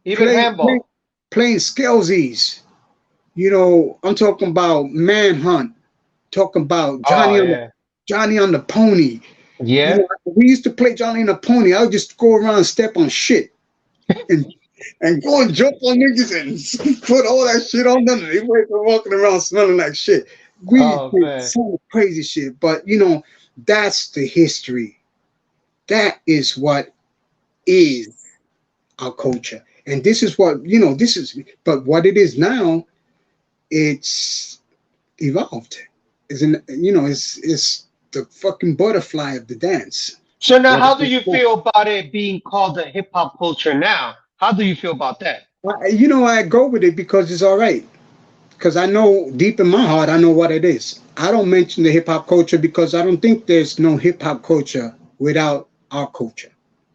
Speaker 2: Even handball.
Speaker 1: Playing skillsies. You know, I'm talking about Manhunt. Talking about Johnny on the Pony.
Speaker 2: Yeah.
Speaker 1: You know, we used to play Johnny on the Pony. I would just go around and step on shit. And go and jump on niggas and put all that shit on them. They were walking around smelling like shit. We did some crazy shit. But, you know, that's the history. That is what is our culture. And this is what, you know, but what it is now, it's evolved. It's the fucking butterfly of the dance.
Speaker 2: So now, how do you feel about it being called the hip hop culture now? How do you feel about that?
Speaker 1: You know, I go with it because it's all right. Because I know deep in my heart, I know what it is. I don't mention the hip hop culture because I don't think there's no hip hop culture without our culture.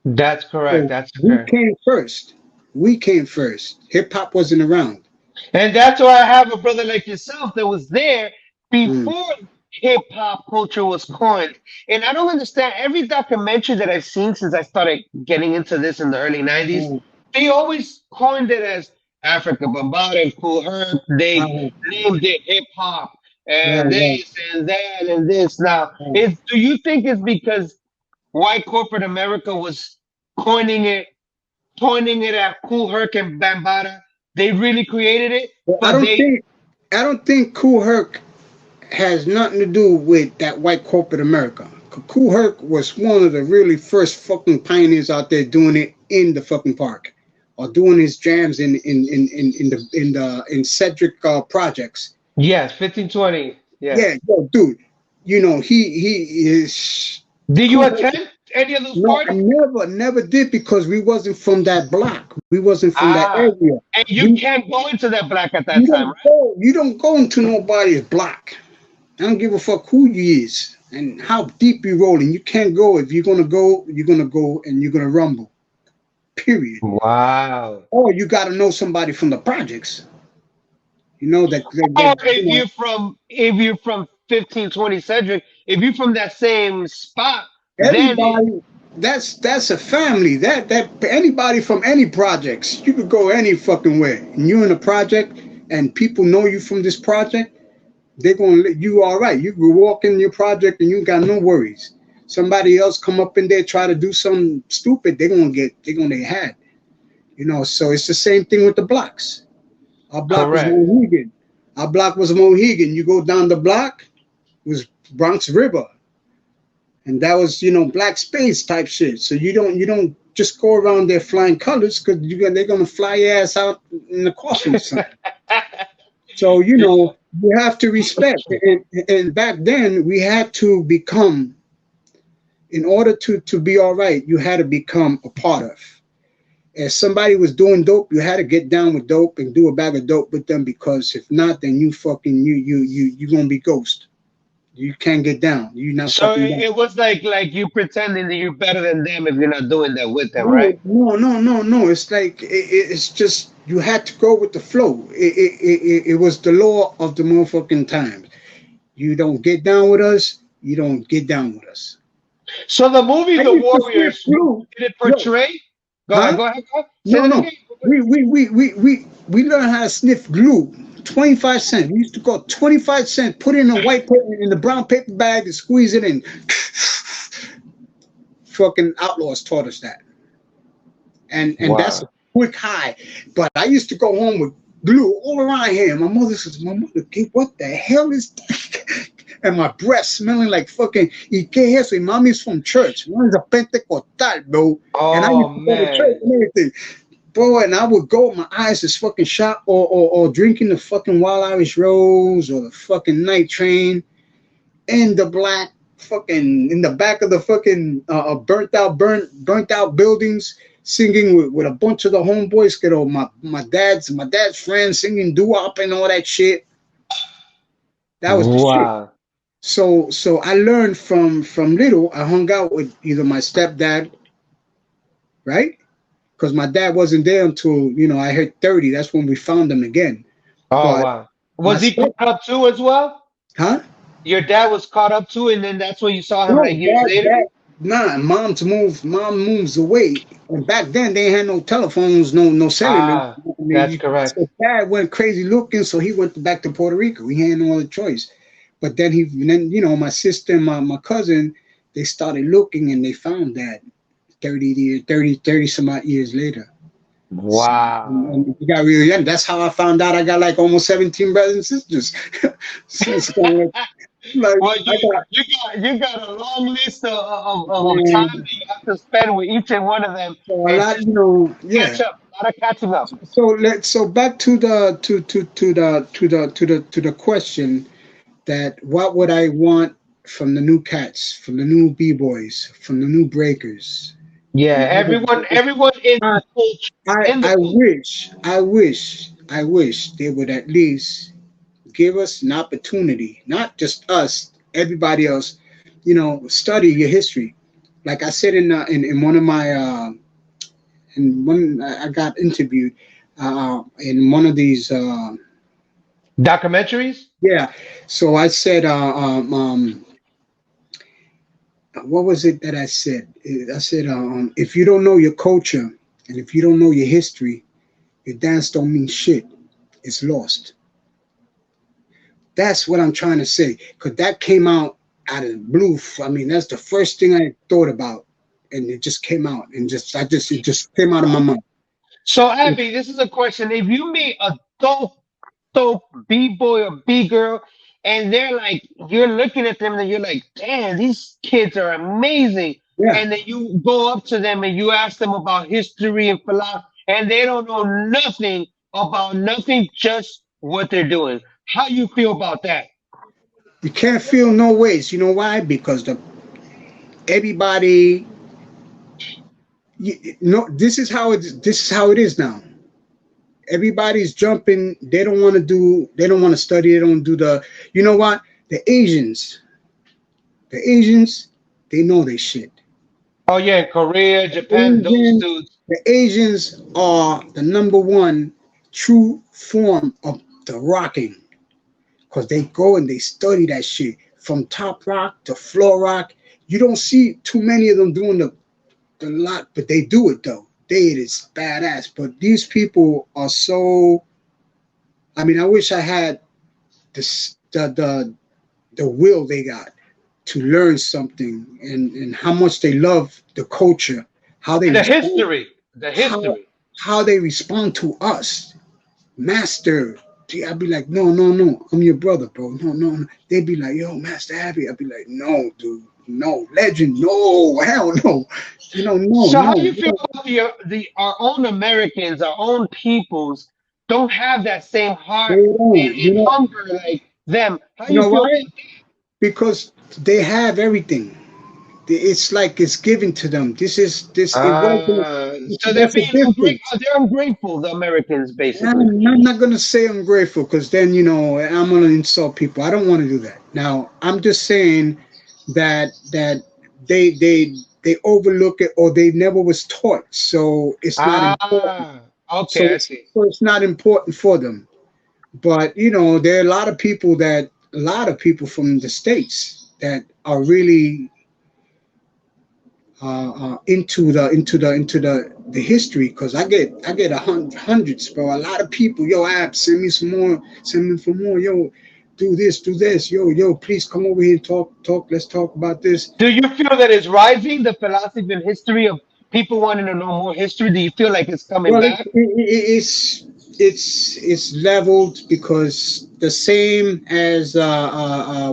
Speaker 2: That's correct.
Speaker 1: So
Speaker 2: that's
Speaker 1: we
Speaker 2: correct.
Speaker 1: We came first. Hip hop wasn't around.
Speaker 2: And that's why I have a brother like yourself that was there before hip hop culture was coined. And I don't understand every documentary that I've seen since I started getting into this in the early 90s. They always coined it as Africa Bambaataa and Cool Herc. They named it hip hop and this and that and this. Now, do you think it's because white corporate America was coining it at Cool Herc and Bambaataa? They really created it.
Speaker 1: But I don't think Cool Herc has nothing to do with that white corporate America. Cool Herc was one of the really first fucking pioneers out there doing it in the fucking park, or doing his jams in Cedric projects.
Speaker 2: Yes, 1520. Yeah.
Speaker 1: Yeah, yo, dude. You know, he is.
Speaker 2: Did you attend any of those parties?
Speaker 1: Never did, because we wasn't from that block. We wasn't from that area.
Speaker 2: And you can't go into that block at that time, right?
Speaker 1: You don't go into nobody's block. I don't give a fuck who you is and how deep you rolling. You can't go. If you're gonna go, you're gonna go and you're gonna rumble. Period.
Speaker 2: Wow.
Speaker 1: Or you gotta know somebody from the projects. You know that.
Speaker 2: If you're from 1520 Cedric, if you're from that same spot,
Speaker 1: everybody, that's a family. That anybody from any projects, you could go any fucking way. And you're in a project, and people know you from this project. They're gonna let you all right. You can walk in your project and you got no worries. Somebody else come up in there, try to do something stupid, they're gonna get had. You know, so it's the same thing with the blocks. Our block was Mohegan. Our block was Mohegan. You go down the block, it was Bronx River. and that was black space type shit. So you don't just go around there flying colors because they're gonna fly your ass out in the coffin or something. So you have to respect. And back then we had to become, in order to be all right, you had to become a part of. If somebody was doing dope, you had to get down with dope and do a bag of dope with them, because if not, then you gonna be ghost. You can't get down. You not
Speaker 2: So
Speaker 1: fucking down.
Speaker 2: it was like you pretending that you're better than them if you're not doing that with them,
Speaker 1: No,
Speaker 2: right?
Speaker 1: no, no, no, no. It's like it's just you had to go with the flow. It was the law of the motherfucking times. You don't get down with us, you don't get down with us.
Speaker 2: So the movie
Speaker 1: I
Speaker 2: The
Speaker 1: used to flip
Speaker 2: Warriors,
Speaker 1: through.
Speaker 2: did it
Speaker 1: Yo,
Speaker 2: portray? Go ahead,
Speaker 1: huh?
Speaker 2: go ahead, go ahead. Say
Speaker 1: No,
Speaker 2: that
Speaker 1: no.
Speaker 2: again.
Speaker 1: We learned how to sniff glue. 25 cents. We used to go 25 cents, put it in a white paper, in the brown paper bag, and squeeze it in. Fucking outlaws taught us that. And that's a
Speaker 2: Wow.
Speaker 1: quick high. But I used to go home with glue all around here. My mother says, what the hell is that? And my breath smelling like fucking, ¿y qué es eso? Y mommy's from church. Mommy's a Pentecostal, bro. And I
Speaker 2: Oh
Speaker 1: used to go to church
Speaker 2: man.
Speaker 1: and everything. Bro, and I would go, my eyes is fucking shot, or drinking the fucking Wild Irish Rose or the fucking Night Train in the black fucking, in the back of the fucking burnt out buildings, singing with a bunch of the homeboys, you know, my dad's friends singing doo-wop and all that shit. That was the shit.
Speaker 2: Wow.
Speaker 1: So I learned from little. I hung out with either my stepdad, right? Because my dad wasn't there until I hit 30. That's when we found him again.
Speaker 2: Oh
Speaker 1: But
Speaker 2: wow.
Speaker 1: my
Speaker 2: Was he
Speaker 1: step,
Speaker 2: caught up too as well?
Speaker 1: huh?
Speaker 2: Your dad was caught up too, and then that's when you saw him like
Speaker 1: No,
Speaker 2: years later?
Speaker 1: nah. Mom moves away, and back then they had no telephones, no cellular.
Speaker 2: Ah, that's correct.
Speaker 1: So dad went crazy looking, so he went back to Puerto Rico. He had no other choice. But then my sister and my cousin, they started looking and they found that 30 some odd years later. So,
Speaker 2: Wow.
Speaker 1: and we got really young. That's how I found out I got like almost 17 brothers and sisters. So it's kind of like
Speaker 2: Well,
Speaker 1: I got,
Speaker 2: you got a long list of time
Speaker 1: man,
Speaker 2: that you have to spend with each and one of them
Speaker 1: so a
Speaker 2: and
Speaker 1: lot,
Speaker 2: just
Speaker 1: yeah.
Speaker 2: catch up. A lot of catching up.
Speaker 1: So back to the question, that what would I want from the new cats, from the new b-boys, from the new breakers,
Speaker 2: Yeah,
Speaker 1: and
Speaker 2: everyone in
Speaker 1: I
Speaker 2: the culture,
Speaker 1: I
Speaker 2: in the
Speaker 1: I
Speaker 2: culture.
Speaker 1: wish they would at least give us an opportunity, not just us, everybody else, study your history. Like I said in one of my and when I got interviewed in one of these,
Speaker 2: Documentaries?
Speaker 1: yeah. So I said, what was it that I said? I said, if you don't know your culture and if you don't know your history, your dance don't mean shit. It's lost. That's what I'm trying to say. Because that came out of the blue. I mean, that's the first thing I thought about, and it just came out, and it just came out of my mouth.
Speaker 2: So, Abby, this is a question. If you meet a dope B-boy or B-girl, and they're like, you're looking at them and you're like, damn, these kids are amazing.
Speaker 1: Yeah.
Speaker 2: And then you go up to them and you ask them about history and philosophy, and they don't know nothing about nothing, just what they're doing. How you feel about that?
Speaker 1: You can't feel no ways. You know why? Because everybody, this is how it is now. Everybody's jumping. They don't want to do. They don't want to study. They don't do the. You know what? The Asians, they know their shit.
Speaker 2: Oh yeah, Korea, Japan, those
Speaker 1: Asians,
Speaker 2: dudes.
Speaker 1: the Asians are the number one true form of the rocking, because they go and they study that shit from top rock to floor rock. You don't see too many of them doing the lot, but they do it though. It is badass. But these people are so. I mean, I wish I had this the will they got to learn something, and how much they love the culture, how they
Speaker 2: And the
Speaker 1: respond,
Speaker 2: history. The
Speaker 1: how
Speaker 2: history.
Speaker 1: how they respond to us, master. I'd be like, no, no, no, I'm your brother, bro. No, no, no. They'd be like, yo, Master Abby. I'd be like, no, dude, no. Legend, no. Hell no. No,
Speaker 2: So how do
Speaker 1: no,
Speaker 2: you feel
Speaker 1: no.
Speaker 2: about the our own Americans, our own peoples don't have that same
Speaker 1: They
Speaker 2: heart
Speaker 1: don't.
Speaker 2: and hunger like them? How do
Speaker 1: You
Speaker 2: you
Speaker 1: know
Speaker 2: feel
Speaker 1: why?
Speaker 2: about
Speaker 1: Because they have everything. It's like it's given to them. This. It wasn't.
Speaker 2: so they're
Speaker 1: That's the
Speaker 2: being
Speaker 1: difference.
Speaker 2: ungrateful. They're ungrateful, the Americans, basically.
Speaker 1: I'm not gonna say I'm grateful because then I'm gonna insult people. I don't want to do that. Now I'm just saying that they overlook it or they never was taught, so it's not important.
Speaker 2: Okay, I see.
Speaker 1: So it's not important for them. But there are a lot of people from the states that are really into the history because I get hundreds, bro. A lot of people, yo, Ab, send me some more, send me for more, yo, do this, yo, please come over here and talk. Let's talk about this.
Speaker 2: Do you feel that it's rising, the philosophy and history of people wanting to know more history? Do you feel like it's coming
Speaker 1: Well,
Speaker 2: back?
Speaker 1: it's leveled because the same as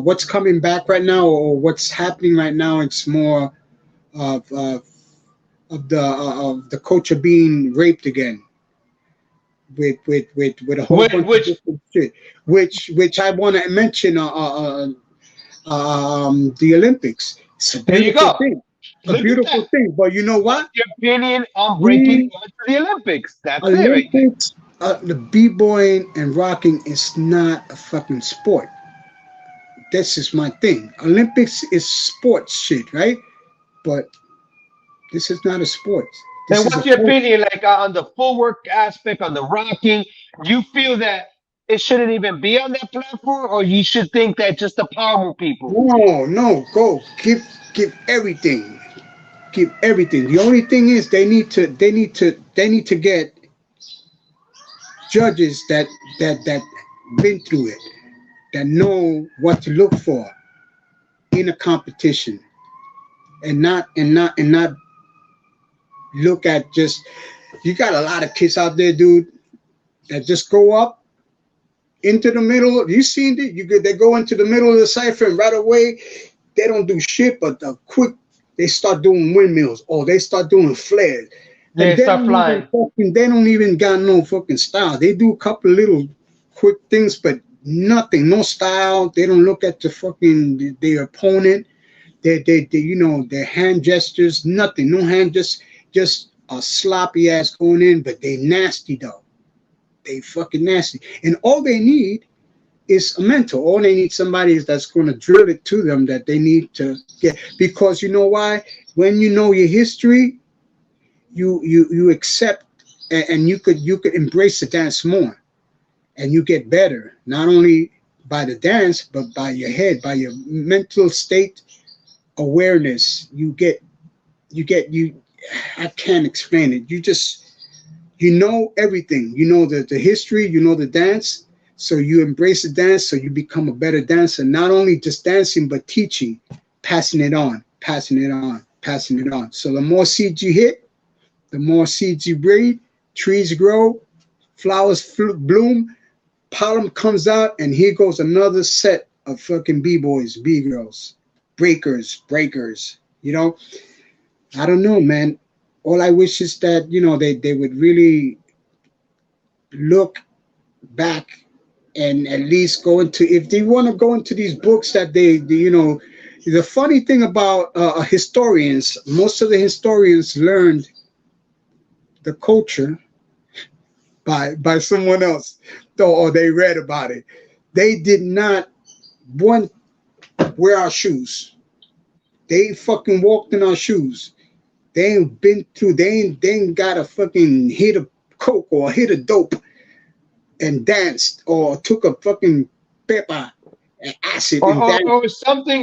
Speaker 1: what's coming back right now or what's happening right now. It's more of of the culture being raped again with a whole bunch of
Speaker 2: Which
Speaker 1: different shit. Which I want to mention. The Olympics. It's a
Speaker 2: there you
Speaker 1: beautiful
Speaker 2: go.
Speaker 1: thing. A
Speaker 2: Look at
Speaker 1: beautiful
Speaker 2: that.
Speaker 1: thing. But you know
Speaker 2: What's
Speaker 1: what?
Speaker 2: your opinion on breaking
Speaker 1: We
Speaker 2: going to the Olympics? That's it right there.
Speaker 1: Olympics, the b-boying and rocking is not a fucking sport. This is my thing. Olympics is sports shit, right? But this is not a sport.
Speaker 2: And
Speaker 1: This is a
Speaker 2: what's your
Speaker 1: culture.
Speaker 2: opinion like on the footwork aspect, on the rocking? Do you feel that it shouldn't even be on that platform, or you should think that just the power move people?
Speaker 1: No, no, go give everything. Give everything. The only thing is they need to get judges that been through it, that know what to look for in a competition, and not look at just. You got a lot of kids out there, dude, that just go up into the middle. You seen it? They go into the middle of the cipher and right away they don't do shit, but they start doing windmills or they start doing flares. And
Speaker 2: They start flying.
Speaker 1: they don't even got no fucking style. They do a couple of little quick things, but nothing, no style. They don't look at the fucking their opponent. Their hand gestures, nothing, no hand, just a sloppy ass going in, but they nasty though. They fucking nasty. And all they need is a mentor. All they need somebody is that's going to drill it to them that they need to get. Because you know why? When you know your history, you accept and you could embrace the dance more, and you get better not only by the dance but by your head, by your mental state awareness. You I can't explain it. You know everything. You know the history, you know the dance, so you embrace the dance, so you become a better dancer, not only just dancing but teaching, passing it on, passing it on, passing it on. So the more seeds you hit, the more seeds you breed, trees grow, flowers bloom, pollen comes out, and here goes another set of fucking b-boys, b-girls, breakers. I don't know, man. All I wish is that they would really look back and at least go into, if they want to go into these books that the funny thing about historians, most of the historians learned the culture by someone else, or they read about it. They did not want wear our shoes. They fucking walked in our shoes. They ain't been through. They ain't got a fucking hit of coke or hit of dope and danced or took a fucking pepper and acid
Speaker 2: Or,
Speaker 1: and
Speaker 2: or,
Speaker 1: danced.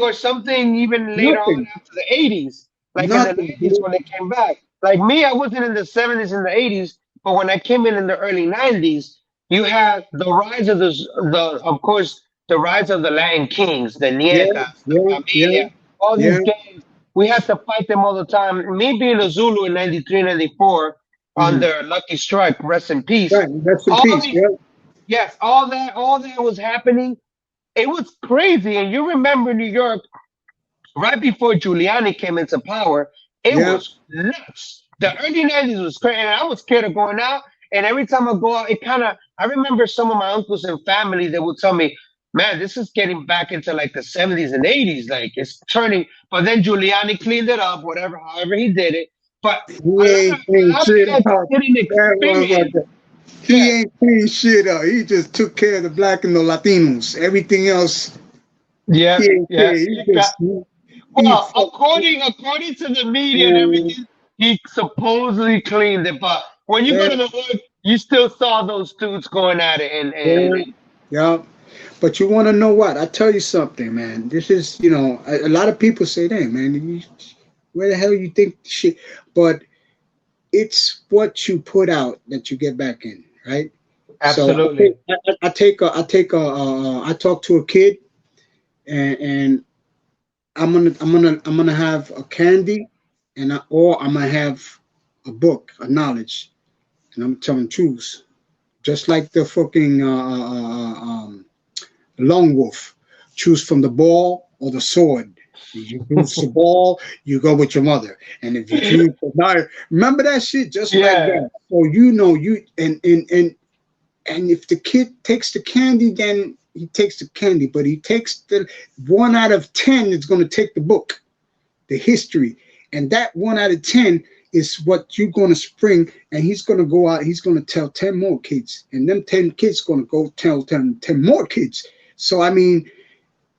Speaker 2: or something even later on
Speaker 1: Nothing.
Speaker 2: after the 80s, like in the
Speaker 1: Nothing,
Speaker 2: 90s
Speaker 1: dude.
Speaker 2: when they came back. Like me, I wasn't in the 70s and the 80s, but when I came in the early 90s, you had the rise of of course, the rise of the Latin kings, the
Speaker 1: Yeah,
Speaker 2: Nietas, the
Speaker 1: yeah, yeah,
Speaker 2: Familia, all
Speaker 1: yeah.
Speaker 2: these gangs. We had to fight them all the time. Me being a Zulu in 93, 94,
Speaker 1: Mm-hmm.
Speaker 2: under Lucky Strike, rest in peace.
Speaker 1: Right. Rest in
Speaker 2: All
Speaker 1: peace.
Speaker 2: these,
Speaker 1: Yeah.
Speaker 2: yes, all that was happening. It was crazy. And you remember New York, right before Giuliani came into power, it
Speaker 1: Yeah.
Speaker 2: was nuts. The early 90s was crazy, and I was scared of going out. And every time I go out, it kind of, I remember some of my uncles and family that would tell me, man, this is getting back into like the 70s and 80s. Like it's turning. But then Giuliani cleaned it up, whatever, however he did it. But
Speaker 1: He ain't
Speaker 2: a
Speaker 1: clean
Speaker 2: lot of
Speaker 1: shit
Speaker 2: cats
Speaker 1: up.
Speaker 2: didn't
Speaker 1: That
Speaker 2: experience.
Speaker 1: motherfucker.
Speaker 2: Yeah,
Speaker 1: He ain't clean shit up. He just took care of the black and the Latinos. Everything else,
Speaker 2: yeah,
Speaker 1: he ain't
Speaker 2: yeah.
Speaker 1: care.
Speaker 2: You got,
Speaker 1: He
Speaker 2: well,
Speaker 1: fucked
Speaker 2: according to the media and
Speaker 1: man.
Speaker 2: everything, he supposedly cleaned it. But when you
Speaker 1: Yeah,
Speaker 2: go to the hood, you still saw those dudes going at it.
Speaker 1: yeah, yeah. But you want to know what? I tell you something, man. This is, a lot of people say, "Damn, man, where the hell you think shit?" But it's what you put out that you get back in, right? So
Speaker 2: absolutely.
Speaker 1: I talk to a kid, and I'm gonna have a candy, or I'm gonna have a book, a knowledge, and I'm telling truths, just like the fucking lone wolf. Choose from the ball or the sword. You choose the ball, you go with your mother. And if you choose the knife, remember that shit just like
Speaker 2: Yeah.
Speaker 1: that. So you know you and if the kid takes the candy, then he takes the candy. But he takes the 1 out of 10 is going to take the book, the history, and that 1 out of 10 is what you're going to spring. And he's going to go out. He's going to tell 10 more kids, and them 10 kids going to go tell 10 more kids. So I mean,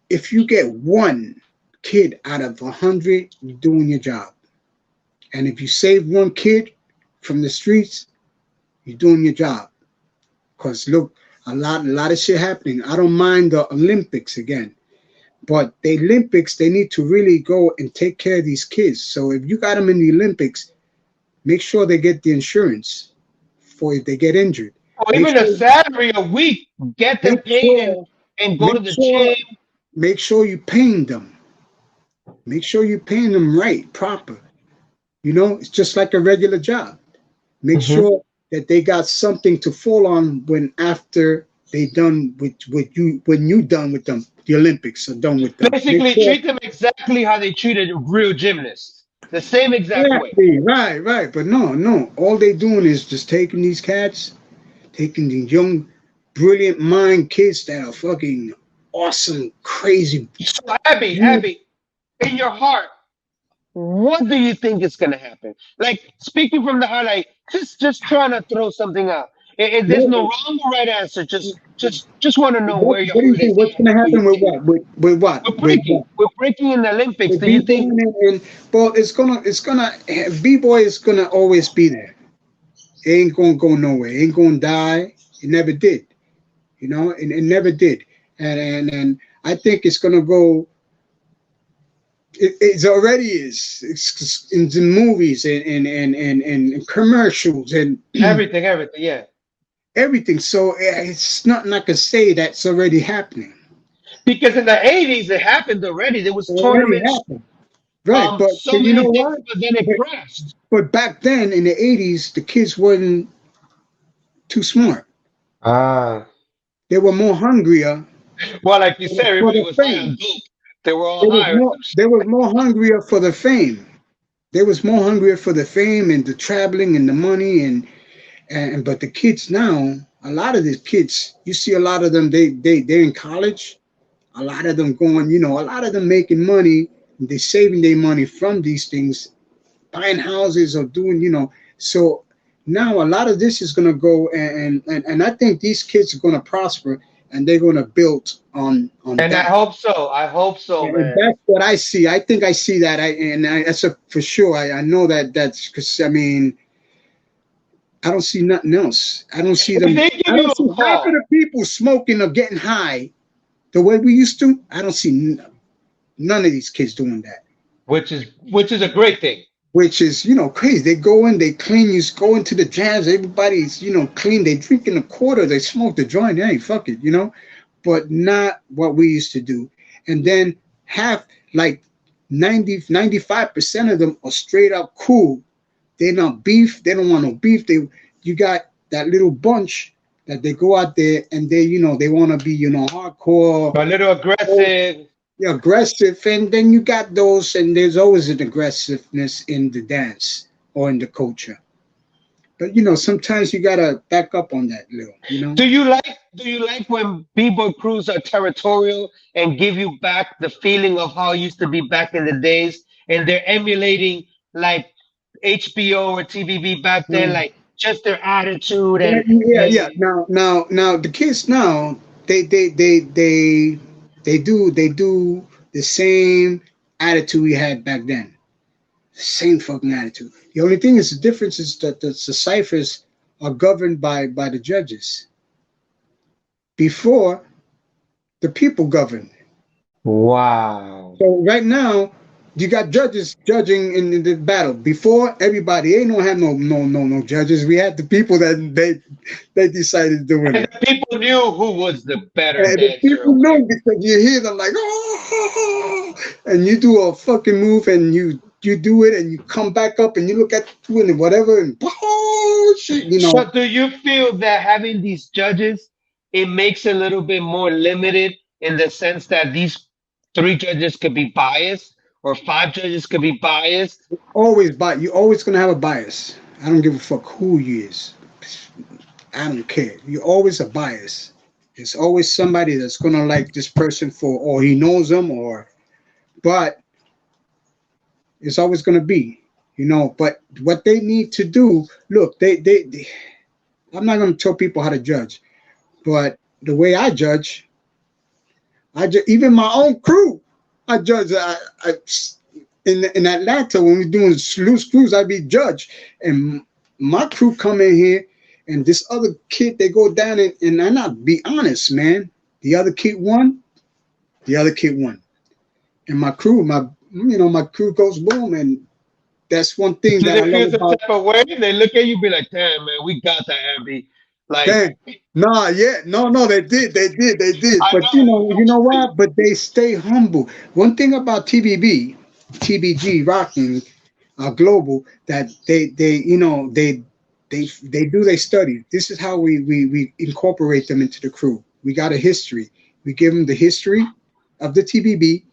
Speaker 1: if you get one kid out of 100, you're doing your job. And if you save one kid from the streets, you're doing your job. Because look, a lot of shit happening. I don't mind the Olympics again, but the Olympics, they need to really go and take care of these kids. So if you got them in the Olympics, make sure they get the insurance for if they get injured.
Speaker 2: Or
Speaker 1: Make
Speaker 2: even a
Speaker 1: sure,
Speaker 2: salary a week, get them
Speaker 1: make
Speaker 2: paid
Speaker 1: sure,
Speaker 2: and go to
Speaker 1: make
Speaker 2: the
Speaker 1: sure,
Speaker 2: gym.
Speaker 1: make sure you paying them. Make sure you're paying them right, proper. It's just like a regular job. Make
Speaker 2: Mhm.
Speaker 1: sure that they got something to fall on when after they done with you when you done with them. The Olympics are done with them. Make
Speaker 2: Basically,
Speaker 1: sure
Speaker 2: treat them exactly how they treated real gymnasts, the same exact way.
Speaker 1: exactly right, right. But no, no. All they doing is just taking these cats, taking these young, brilliant mind kids that are fucking awesome, crazy.
Speaker 2: So, Abby, in your heart, what do you think is gonna happen? Like speaking from the heart, like just trying to throw something out. There's no wrong or right answer. Just want to know
Speaker 1: What,
Speaker 2: where your
Speaker 1: what do you
Speaker 2: heart is
Speaker 1: think? What's
Speaker 2: at.
Speaker 1: gonna
Speaker 2: What do you
Speaker 1: happen with
Speaker 2: think?
Speaker 1: what? With what? With what?
Speaker 2: We're breaking in the Olympics.
Speaker 1: With
Speaker 2: Do you
Speaker 1: b-boy
Speaker 2: think?
Speaker 1: well, it's gonna b-boy is gonna always be there. It ain't gonna go nowhere. It ain't gonna die. It never did. It never did. And I think it's gonna go. It already is. It's in the movies and commercials and
Speaker 2: Everything, yeah.
Speaker 1: everything. So it's nothing I can say that's already happening.
Speaker 2: Because in the 80s, it happened already. There was
Speaker 1: It already
Speaker 2: tournaments,
Speaker 1: happened. Right,
Speaker 2: so
Speaker 1: but you
Speaker 2: many
Speaker 1: know
Speaker 2: things,
Speaker 1: what?
Speaker 2: but then it
Speaker 1: But,
Speaker 2: crashed.
Speaker 1: but back then in the '80s, the kids weren't too smart.
Speaker 2: Ah.
Speaker 1: They were more hungrier
Speaker 2: Well, like you said,
Speaker 1: for
Speaker 2: everybody
Speaker 1: the
Speaker 2: was high on
Speaker 1: fame.
Speaker 2: dope. They were all
Speaker 1: They was
Speaker 2: high or
Speaker 1: more.
Speaker 2: some shit.
Speaker 1: They was more hungrier for the fame. They was more hungrier for the fame and the traveling and the money and but the kids now, a lot of these kids, you see a lot of them. They're in college. A lot of them going. A lot of them making money. They're saving their money from these things, buying houses or doing. So now a lot of this is going to go and I think these kids are going to prosper and they're going to build on
Speaker 2: And I
Speaker 1: that.
Speaker 2: hope so. I hope so,
Speaker 1: And
Speaker 2: man.
Speaker 1: that's what I see. I think I see that. That's for sure. I know that's because I mean I don't see nothing else. I don't see
Speaker 2: If
Speaker 1: them.
Speaker 2: they
Speaker 1: I
Speaker 2: give you
Speaker 1: don't
Speaker 2: a
Speaker 1: see half of
Speaker 2: call,
Speaker 1: the people smoking or getting high the way we used to. I don't see none of these kids doing that.
Speaker 2: which is a great thing.
Speaker 1: Which is crazy. They go in, they clean. You go into the jams. Everybody's clean. They drinking a quarter. They smoke the joint. Hey, fuck it. But not what we used to do. And then half like 90-95% of them are straight up cool. They're not beef. They don't want no beef. You got that little bunch that they go out there and they want to be hardcore.
Speaker 2: A little aggressive.
Speaker 1: aggressive, and then you got those, and there's always an aggressiveness in the dance or in the culture. But sometimes you gotta back up on that little,
Speaker 2: Do you like when b-boy crews are territorial and give you back the feeling of how it used to be back in the days, and they're emulating like HBO or TBB back then,
Speaker 1: Um,
Speaker 2: like just their attitude
Speaker 1: yeah,
Speaker 2: and
Speaker 1: yeah, yeah.
Speaker 2: they
Speaker 1: Now, the kids now, they do the same attitude we had back then. Same fucking attitude. The only thing is the difference is that the ciphers are governed by the judges. Before, the people governed.
Speaker 2: wow.
Speaker 1: So right now, you got judges judging in the battle. Before, everybody ain't no have no judges. We had the people that they decided doing
Speaker 2: And
Speaker 1: it.
Speaker 2: the people knew who was the better
Speaker 1: And the
Speaker 2: dancer or
Speaker 1: people
Speaker 2: whatever.
Speaker 1: know because you hear them like, oh, and you do a fucking move and you do it and you come back up and you look at you and whatever and oh shit.
Speaker 2: So do you feel that having these judges, it makes it a little bit more limited in the sense that these three judges could be biased or five judges could be biased?
Speaker 1: Always you always gonna have a bias. I don't give a fuck who he is. I don't care. You're always a bias. It's always somebody that's gonna like this person for or he knows them or but it's always gonna be. But what they need to do, look, they I'm not gonna tell people how to judge, but the way I judge, even my own crew, I judge. I in Atlanta when we're doing loose crews, I be judge, and my crew come in here, and this other kid they go down and I not be honest, man. The other kid won. The other kid won, and my crew goes boom, and that's one thing
Speaker 2: Do
Speaker 1: that
Speaker 2: they
Speaker 1: I love
Speaker 2: feel some
Speaker 1: about.
Speaker 2: type of way? They look at you, be like, "Damn, man, we got that, Abby." Like,
Speaker 1: Damn. Nah, yeah, no, they did.
Speaker 2: I
Speaker 1: But
Speaker 2: know,
Speaker 1: you know
Speaker 2: I
Speaker 1: what? But they stay humble. One thing about TBB, TBG rocking global, that they do they study. This is how we incorporate them into the crew. We got a history. We give them the history of the TBB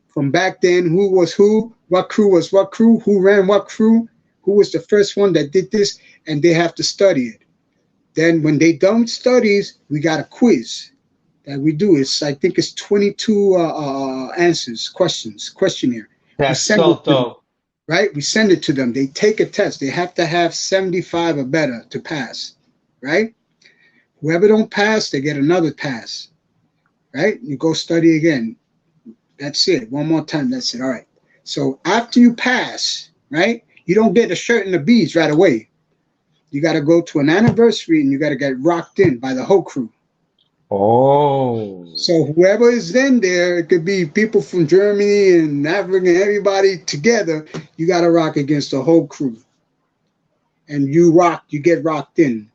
Speaker 1: from back then. Who was who? What crew was what crew? Who ran what crew? Who was the first one that did this? And they have to study it. Then when they done studies, we got a quiz that we do. I think it's 22 answers, questionnaire. We
Speaker 2: that's
Speaker 1: send it
Speaker 2: so
Speaker 1: to them,
Speaker 2: dope.
Speaker 1: right? We send it to them. They take a test. They have to have 75 or better to pass, right? Whoever don't pass, they get another pass, right? You go study again. That's it. One more time. That's it. All right. So after you pass, right? You don't get a shirt and the beads right away. You got to go to an anniversary and you got to get rocked in by the whole crew.
Speaker 2: Oh.
Speaker 1: So whoever is in there, it could be people from Germany and Africa, everybody together. You got to rock against the whole crew, and you get rocked in,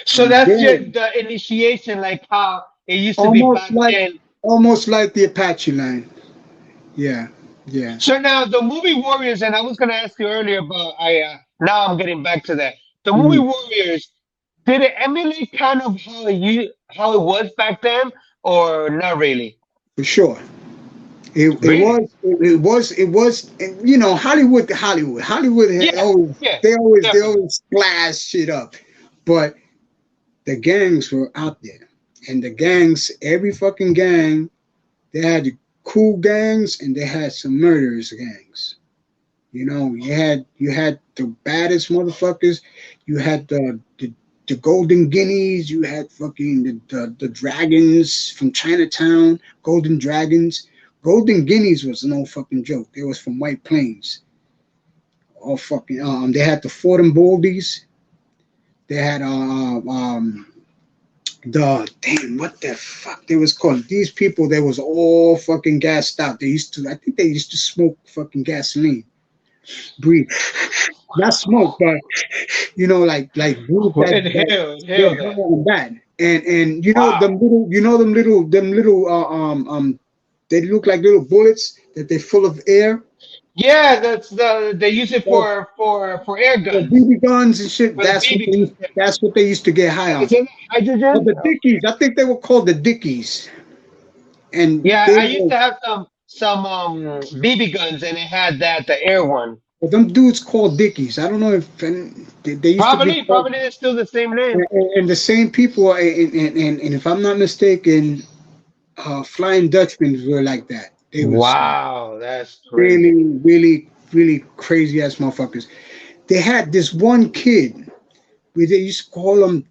Speaker 2: So
Speaker 1: and
Speaker 2: that's your
Speaker 1: then
Speaker 2: the initiation, like how it used to be
Speaker 1: almost
Speaker 2: back
Speaker 1: like
Speaker 2: then.
Speaker 1: almost like the Apache line. Yeah, yeah.
Speaker 2: So now the movie Warriors, and I was gonna ask you earlier, but I now I'm getting back to that. The movie
Speaker 1: Mm,
Speaker 2: Warriors, did it emulate kind of how it was back then, or not really?
Speaker 1: for sure.
Speaker 2: Really?
Speaker 1: It was Hollywood had
Speaker 2: Yeah,
Speaker 1: always
Speaker 2: yeah,
Speaker 1: they
Speaker 2: definitely.
Speaker 1: always splash shit up, but the gangs were out there, and the gangs, every fucking gang, they had the cool gangs and they had some murderers gangs. You had the baddest motherfuckers. You had the golden guineas. You had fucking the dragons from Chinatown. Golden dragons. Golden guineas was no fucking joke. They was from White Plains. All fucking. They had the Fort and Baldies. They had the damn what the fuck they was called. These people they was all fucking gassed out. I think they used to smoke fucking gasoline, breathe, not smoke, but like breathe that yeah,
Speaker 2: Inhale that.
Speaker 1: high on that. And
Speaker 2: Wow.
Speaker 1: them little they look like little bullets that they're full of air.
Speaker 2: Yeah, that's they use it
Speaker 1: Like,
Speaker 2: for air guns
Speaker 1: BB guns and shit.
Speaker 2: for the BB guns. Yeah.
Speaker 1: That's what they used to get high
Speaker 2: Is
Speaker 1: on.
Speaker 2: it
Speaker 1: But
Speaker 2: hydrogen?
Speaker 1: the Dickies, I think they were called the Dickies, and
Speaker 2: Yeah,
Speaker 1: they
Speaker 2: I used
Speaker 1: were
Speaker 2: to have some BB guns, and it had the air one.
Speaker 1: Well, them dudes called Dickies. I don't know if they used to be called,
Speaker 2: Probably it's still the same name.
Speaker 1: and the same people. And if I'm not mistaken, Flying Dutchmen were like that. They was
Speaker 2: Wow, that's crazy.
Speaker 1: really, really, really crazy ass motherfuckers. They had this one kid. They used to call him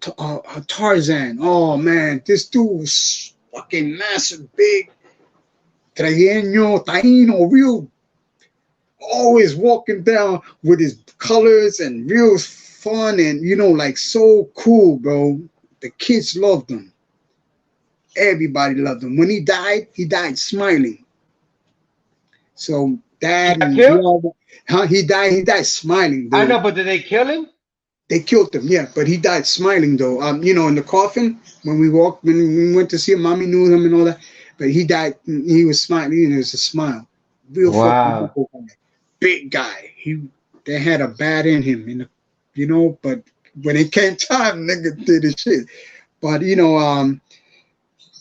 Speaker 1: Tarzan. Oh man, this dude was fucking massive, big, trayeño, taino, real. Always walking down with his colors and real fun and like so cool, bro. The kids loved him. Everybody loved him. When he died smiling. So dad and he died smiling, dude.
Speaker 2: I know, but did they kill him?
Speaker 1: They killed him, yeah, but he died smiling though. In the coffin when we went to see him, mommy knew him and all that. But he died. He was smiling. It was a smile. Real
Speaker 2: wow.
Speaker 1: fucking big guy. They had a bad in him, But when it came time, nigga did his shit. But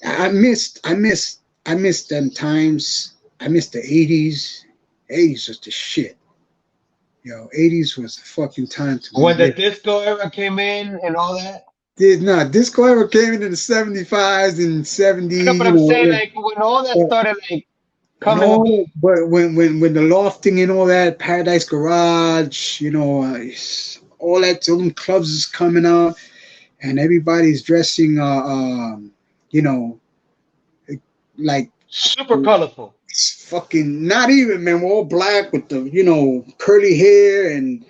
Speaker 1: I missed them times. I missed the 80s. 80s was the shit. 80s was the fucking time to
Speaker 2: when the disco era came in and all that.
Speaker 1: Disco era came in the 75s and 70s.
Speaker 2: No, but I'm saying like when all that started like coming.
Speaker 1: No, but when the lofting and all that, Paradise Garage, all that, all them clubs is coming out, and everybody's dressing, like
Speaker 2: super colorful.
Speaker 1: Fucking not even, man. We're all black with the curly hair, and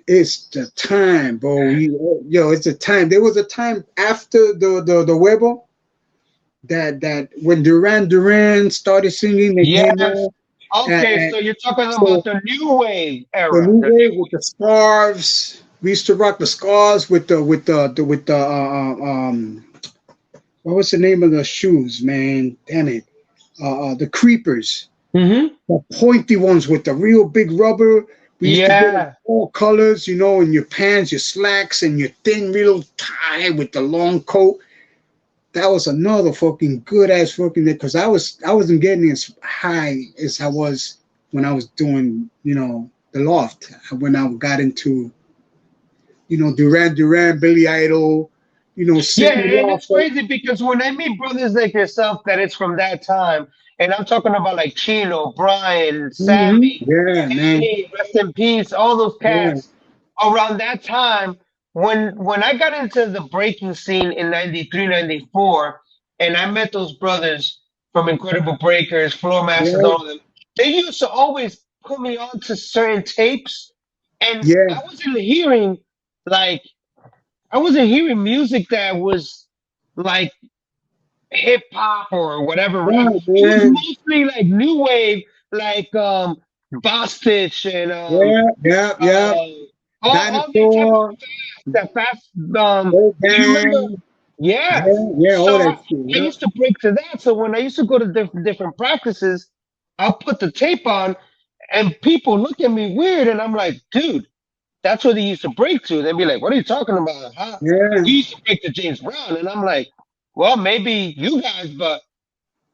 Speaker 1: it's the time, bro. It's the time. There was a time after the Huevo that when Duran started singing, they came out.
Speaker 2: Okay, so you're talking about the new wave era.
Speaker 1: The new wave with the scarves. We used to rock the scarves with the what was the name of the shoes, man? Damn it. The creepers.
Speaker 2: Mm-hmm.
Speaker 1: The pointy ones with the real big rubber. We used to get all colors, in your pants, your slacks, and your thin little tie with the long coat. That was another fucking good ass fucking day, because I wasn't getting as high as I was when I was doing, the loft. When I got into, Duran, Billy Idol,
Speaker 2: and it's crazy because when I meet brothers like yourself that it's from that time, and I'm talking about like Chino, Brian, Sammy, Andy, rest in peace, all those cats around that time. When I got into the breaking scene in 93, 94, and I met those brothers from Incredible Breakers, Floor Masters, all of them, they used to always put me on to certain tapes, and I wasn't hearing music that was like hip hop or whatever. Right? It was mostly like new wave, like Bostitch and
Speaker 1: Dinosaur.
Speaker 2: That fast, you remember? Yeah.
Speaker 1: All that shit.
Speaker 2: I used to break to that. So when I used to go to different practices, I'll put the tape on, and people look at me weird, and I'm like, dude, that's what they used to break to. They'd be like, what are you talking about? Huh? We used to break to James Brown, and I'm like, well, maybe you guys, but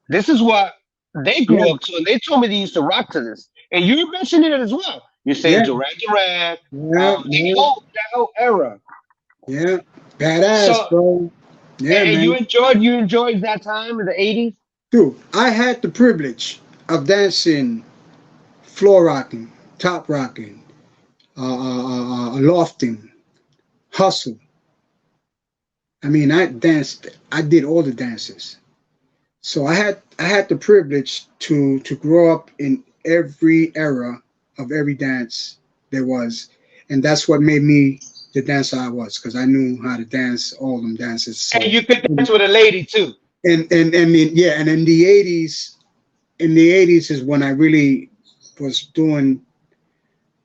Speaker 2: this is what they grew up to, and they told me they used to rock to this. And you mentioned it as well. You said Duran, the whole era.
Speaker 1: Yeah, badass, bro. Yeah,
Speaker 2: and
Speaker 1: man.
Speaker 2: You enjoyed that time in the 80s?
Speaker 1: Dude, I had the privilege of dancing, floor rocking, top rocking, lofting, hustle. I mean, I did all the dances. So I had the privilege to grow up in every era of every dance there was, and that's what made me the dancer I was, because I knew how to dance all them dances. So,
Speaker 2: and you could dance with a lady too.
Speaker 1: And in the 80s, is when I really was doing,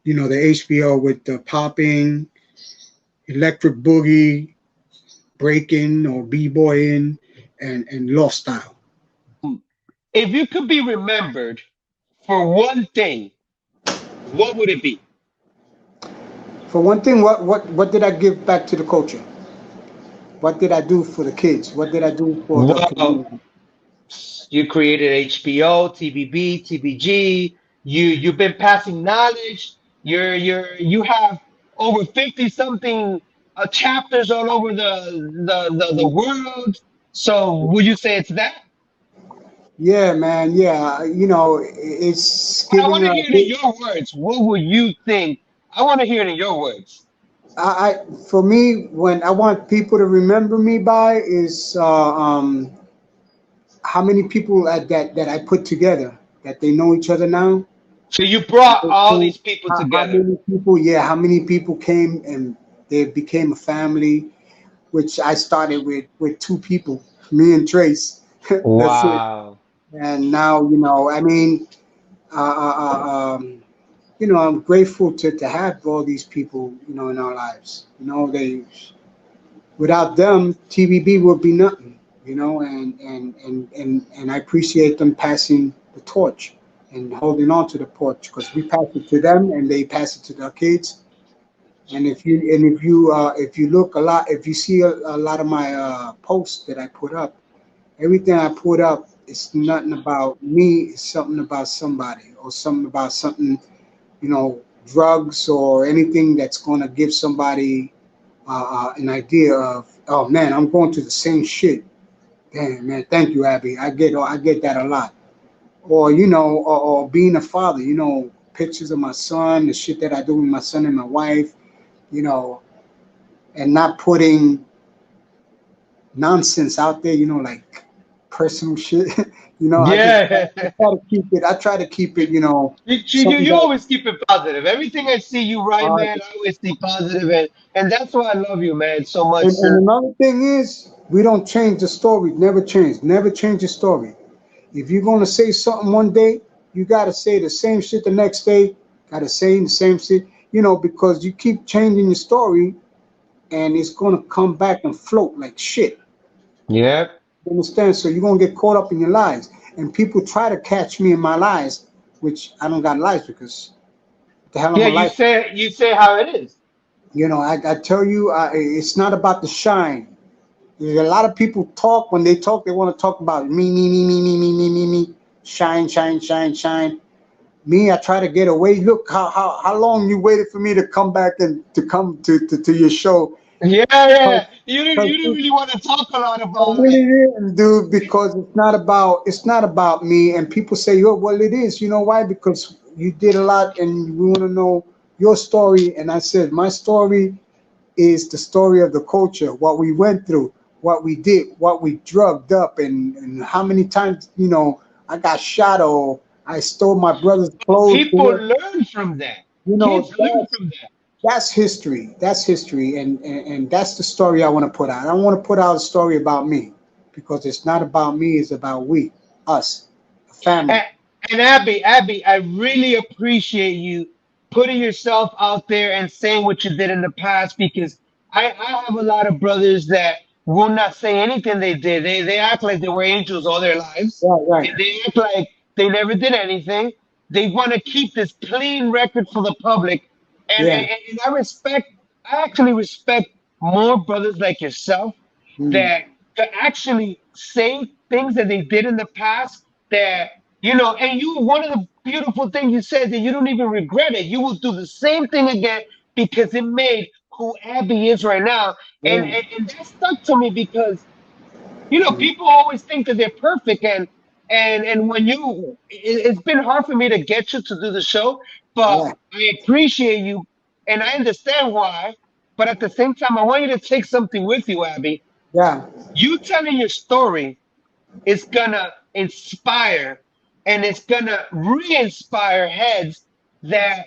Speaker 1: the HBO with the popping, electric boogie, breaking or b-boying, and loft style.
Speaker 2: If you could be remembered for one thing, what would it be?
Speaker 1: For one thing, what did I give back to the culture? What did I do for the kids? What did I do for the community?
Speaker 2: You created HBO, TBB, TBG. You've been passing knowledge. You have over 50 something chapters all over the world. So would you say it's that?
Speaker 1: Yeah, man. Yeah, it's
Speaker 2: But I
Speaker 1: giving
Speaker 2: want to
Speaker 1: a
Speaker 2: hear it in
Speaker 1: bit.
Speaker 2: your words. What would you think? I want to hear it in your words.
Speaker 1: For me, when I want people to remember me by is how many people that I put together that they know each other now.
Speaker 2: So you brought all
Speaker 1: So
Speaker 2: these people
Speaker 1: how
Speaker 2: together.
Speaker 1: many people? Yeah, how many people came and they became a family? Which I started with two people, me and Trace. That's it.
Speaker 2: Wow.
Speaker 1: And now, I mean, uh, uh, uh, um, I'm grateful to have all these people, in our lives. They without them, TBB would be nothing. And I appreciate them passing the torch and holding on to the torch because we pass it to them and they pass it to their kids. And if you look a lot, if you see a lot of my posts that I put up, everything I put up, it's nothing about me. It's something about somebody or something about something, drugs or anything that's going to give somebody an idea of, oh man, I'm going through the same shit. Damn man, thank you, Abby. I get that a lot. Or or being a father, pictures of my son, the shit that I do with my son and my wife, you know, and not putting nonsense out there, like personal shit.
Speaker 2: Yeah.
Speaker 1: I try to keep it, something
Speaker 2: You
Speaker 1: that
Speaker 2: always keep it positive. Everything I see you write,
Speaker 1: uh,
Speaker 2: man, I always see positive, and that's why I love you, man, so much,
Speaker 1: and
Speaker 2: sir.
Speaker 1: another thing is we don't change the story. Never change the story. If you're gonna say something one day, you gotta say the same shit the next day. Gotta say the same shit, because you keep changing your story, and it's gonna come back and float like shit.
Speaker 2: Yeah.
Speaker 1: You understand? So you're gonna get caught up in your lies, and people try to catch me in my lies, which I don't got lies because the hell I'm
Speaker 2: Yeah,
Speaker 1: a life.
Speaker 2: you say how it is.
Speaker 1: I tell you, it's not about the shine. There's a lot of people talk when they talk, they want to talk about me, shine, shine, shine, shine. Me, I try to get away. Look how long you waited for me to come back and to come to your show.
Speaker 2: Yeah, yeah. You didn't
Speaker 1: Because
Speaker 2: really want to talk a lot
Speaker 1: I
Speaker 2: about
Speaker 1: really
Speaker 2: it.
Speaker 1: didn't, dude, because it's not about me. And people say, "Yo, well, it is." You know why? Because you did a lot, and we want to know your story. And I said, my story is the story of the culture, what we went through, what we did, what we drugged up, and how many times I got shot or I stole my brother's clothes.
Speaker 2: People learn from that. Kids learn
Speaker 1: That's
Speaker 2: from that.
Speaker 1: that's history. That's history, and that's the story I want to put out. I don't want to put out a story about me because it's not about me. It's about we, us, the family.
Speaker 2: And, and Abby, I really appreciate you putting yourself out there and saying what you did in the past because I have a lot of brothers that will not say anything they did. They act like they were angels all their lives.
Speaker 1: Right, right.
Speaker 2: They act like they never did anything. They want to keep this clean record for the public.
Speaker 1: Yeah.
Speaker 2: And I actually respect more brothers like yourself
Speaker 1: Mm.
Speaker 2: that to actually say things that they did in the past that and one of the beautiful things you said that you don't even regret it. You will do the same thing again because it made who Abby is right now.
Speaker 1: Yeah.
Speaker 2: And that stuck to me because people always think that they're perfect and when it's been hard for me to get you to do the show, but
Speaker 1: Yeah.
Speaker 2: I appreciate you and I understand why. But at the same time, I want you to take something with you, Abby.
Speaker 1: Yeah.
Speaker 2: You telling your story is gonna inspire and it's gonna re-inspire heads that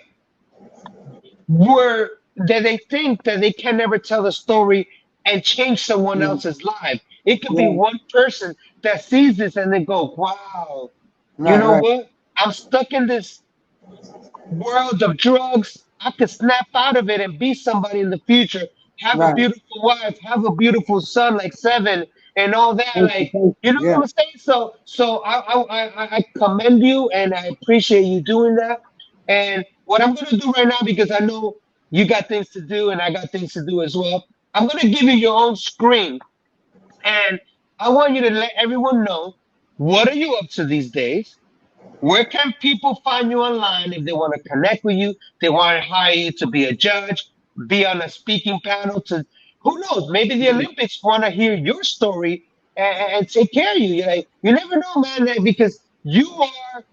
Speaker 2: that they think that they can never tell the story and change someone
Speaker 1: Yeah.
Speaker 2: else's life. It could be
Speaker 1: Yeah.
Speaker 2: one person that sees this and they go, wow, you
Speaker 1: Right.
Speaker 2: know
Speaker 1: Right.
Speaker 2: what? I'm stuck in this world of drugs. I could snap out of it and be somebody in the future. Have a
Speaker 1: Right.
Speaker 2: beautiful wife, have a beautiful son like Seven, and all that.
Speaker 1: Thank you.
Speaker 2: Like,
Speaker 1: Thank
Speaker 2: you
Speaker 1: you.
Speaker 2: know
Speaker 1: Yeah.
Speaker 2: what I'm saying? So I commend you and I appreciate you doing that. And what I'm gonna do right now, because I know you got things to do and I got things to do as well. I'm gonna give you your own screen, and I want you to let everyone know What are you up to these days? Where can people find you online if they want to connect with you? They want to hire you to be a judge, be on a speaking panel. To who knows? Maybe the Olympics want to hear your story and take care of you. You're like, you never know, man, because you are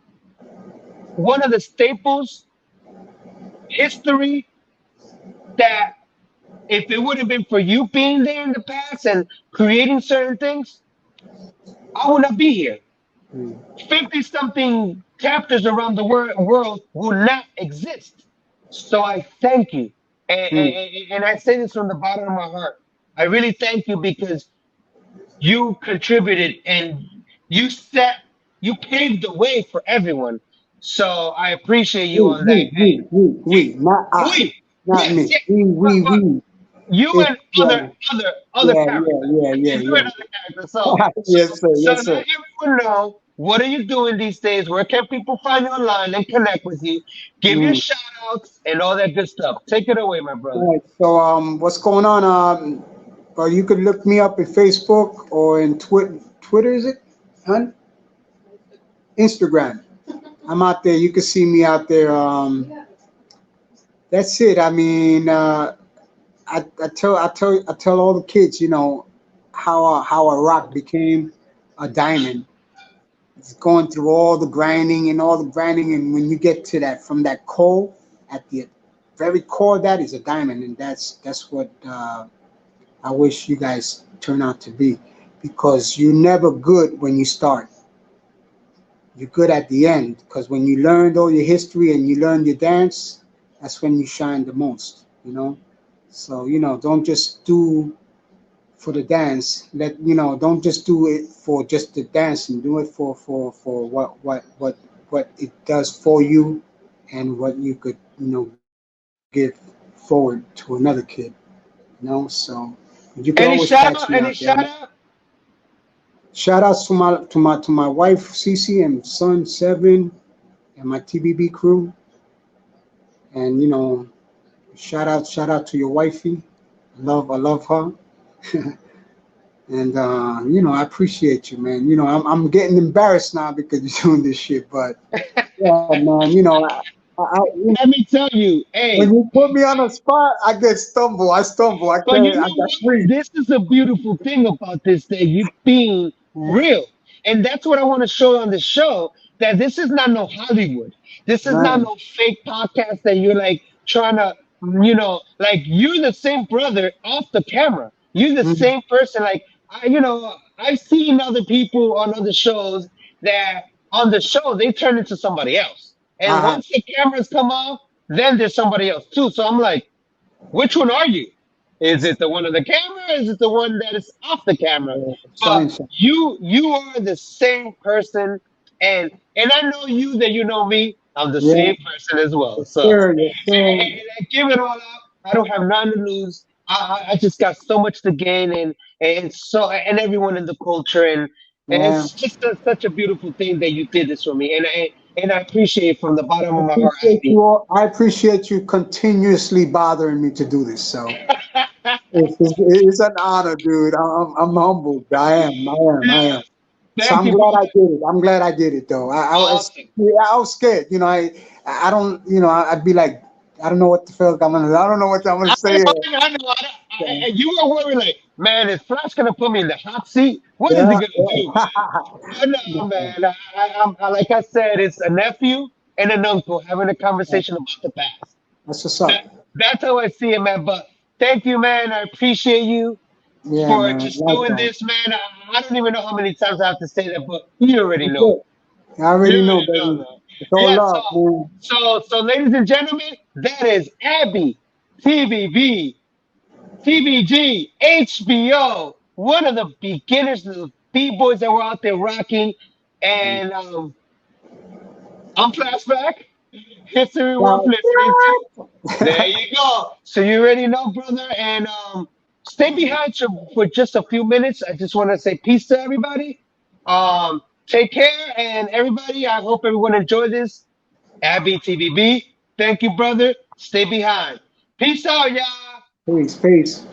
Speaker 2: one of the staples history that if it would have been for you being there in the past and creating certain things, I would not be here.
Speaker 1: Mm.
Speaker 2: 50 something chapters around the world will not exist. So I thank you.
Speaker 1: Mm.
Speaker 2: And I say this from the bottom of my heart. I really thank you because you contributed and you set, you paved the way for everyone. So I appreciate you on that. Hey,
Speaker 1: Not I,
Speaker 2: we,
Speaker 1: not
Speaker 2: yes,
Speaker 1: me.
Speaker 2: yes. But
Speaker 1: We.
Speaker 2: you
Speaker 1: It's
Speaker 2: and
Speaker 1: yeah,
Speaker 2: other
Speaker 1: yeah,
Speaker 2: characters. You and
Speaker 1: yeah.
Speaker 2: other characters. So so
Speaker 1: Yes, sir.
Speaker 2: so
Speaker 1: Yes,
Speaker 2: let
Speaker 1: sir.
Speaker 2: everyone know what are you doing these days? Where can people find you online and connect with you? Give your
Speaker 1: Mm.
Speaker 2: shout outs and all that good stuff. Take it away, my brother.
Speaker 1: All right. So, what's going on? You could look me up in Facebook or in Twitter. Is it, hun? Instagram. I'm out there. You can see me out there. That's it. I mean, I tell all the kids, how a rock became a diamond. It's going through all the grinding and all the grinding, and when you get to that, from that coal, at the very core, that is a diamond, and that's what I wish you guys turn out to be, because you're never good when you start. You're good at the end, because when you learned all your history and you learned your dance, that's when you shine the most. So don't just do for the dance. Don't just do it for just the dancing. Do it for what it does for you, and what you could give forward to another kid. So you could always
Speaker 2: Any
Speaker 1: catch me
Speaker 2: shout
Speaker 1: out
Speaker 2: out?
Speaker 1: there.
Speaker 2: Any shout out?
Speaker 1: Shout outs to my wife Cece and son Seven and my TBB crew, and shout out to your wifey. I love her. And I appreciate you, man. I'm getting embarrassed now because you're doing this shit, but yeah, man.
Speaker 2: Let me tell you,
Speaker 1: When
Speaker 2: hey,
Speaker 1: you put me on a spot, I get stumble. I stumble. I
Speaker 2: but
Speaker 1: can't.
Speaker 2: you
Speaker 1: I
Speaker 2: know
Speaker 1: got
Speaker 2: what?
Speaker 1: free.
Speaker 2: This is a beautiful thing about this thing. You being real. And that's what I want to show on the show. That this is not no Hollywood. This is not
Speaker 1: Man.
Speaker 2: no fake podcast that you're like trying to, like you're the same brother off the camera. You're the
Speaker 1: Mm,
Speaker 2: same person. Like I've seen other people on other shows that on the show they turn into somebody else. And
Speaker 1: uh-huh.
Speaker 2: once the cameras come off, then there's somebody else too. So I'm like, which one are you? Is it the one on the camera? Or is it the one that is off the camera? But
Speaker 1: Shine, shine.
Speaker 2: you are the same person, and I know you that you know me. I'm the
Speaker 1: Yeah.
Speaker 2: same person as well.
Speaker 1: Yes,
Speaker 2: So
Speaker 1: sir. Yes, sir.
Speaker 2: and I give it all up. I don't have none to lose. I just got so much to gain, and everyone in the culture, and
Speaker 1: Yeah.
Speaker 2: it's just such a beautiful thing that you did this for me, and I appreciate it from the bottom of my heart,
Speaker 1: Appreciate
Speaker 2: Abby.
Speaker 1: you all. I appreciate you continuously bothering me to do this. So it's an honor, dude. I'm humbled. I am.
Speaker 2: Yes,
Speaker 1: So
Speaker 2: thank
Speaker 1: I'm
Speaker 2: you,
Speaker 1: glad I
Speaker 2: brother.
Speaker 1: did it. I'm glad I did it, though.
Speaker 2: Awesome.
Speaker 1: I was scared. I don't. I'd be like, I don't know what the fuck I don't know what I'm gonna
Speaker 2: I
Speaker 1: say.
Speaker 2: know, I know. You were worried, like, man, is Flash gonna put me in the hot seat? What is he
Speaker 1: Yeah.
Speaker 2: gonna do, man? But no, man. Like I said, it's a nephew and an uncle having a conversation about the past.
Speaker 1: That's what's
Speaker 2: That,
Speaker 1: up.
Speaker 2: that's how I see it, man. But thank you, man. I appreciate you
Speaker 1: Yeah,
Speaker 2: for
Speaker 1: man.
Speaker 2: just doing
Speaker 1: Likewise.
Speaker 2: this, man. I don't even know how many times I have to say that, but you already
Speaker 1: That's
Speaker 2: know.
Speaker 1: it. I
Speaker 2: You
Speaker 1: already know,
Speaker 2: already know,
Speaker 1: baby.
Speaker 2: man.
Speaker 1: It's all
Speaker 2: Yeah.
Speaker 1: love, man.
Speaker 2: So, ladies and gentlemen, that is Aby TBB. TBG, HBO, one of the beginners, the B-boys that were out there rocking. And I'm Flashback. History worth
Speaker 1: Now,
Speaker 2: listening to. There you go. So you already know, brother. And stay behind for just a few minutes. I just want to say peace to everybody. Take care. And everybody, I hope everyone enjoyed this. Aby TBB. Thank you, brother. Stay behind. Peace out, y'all.
Speaker 1: peace, peace.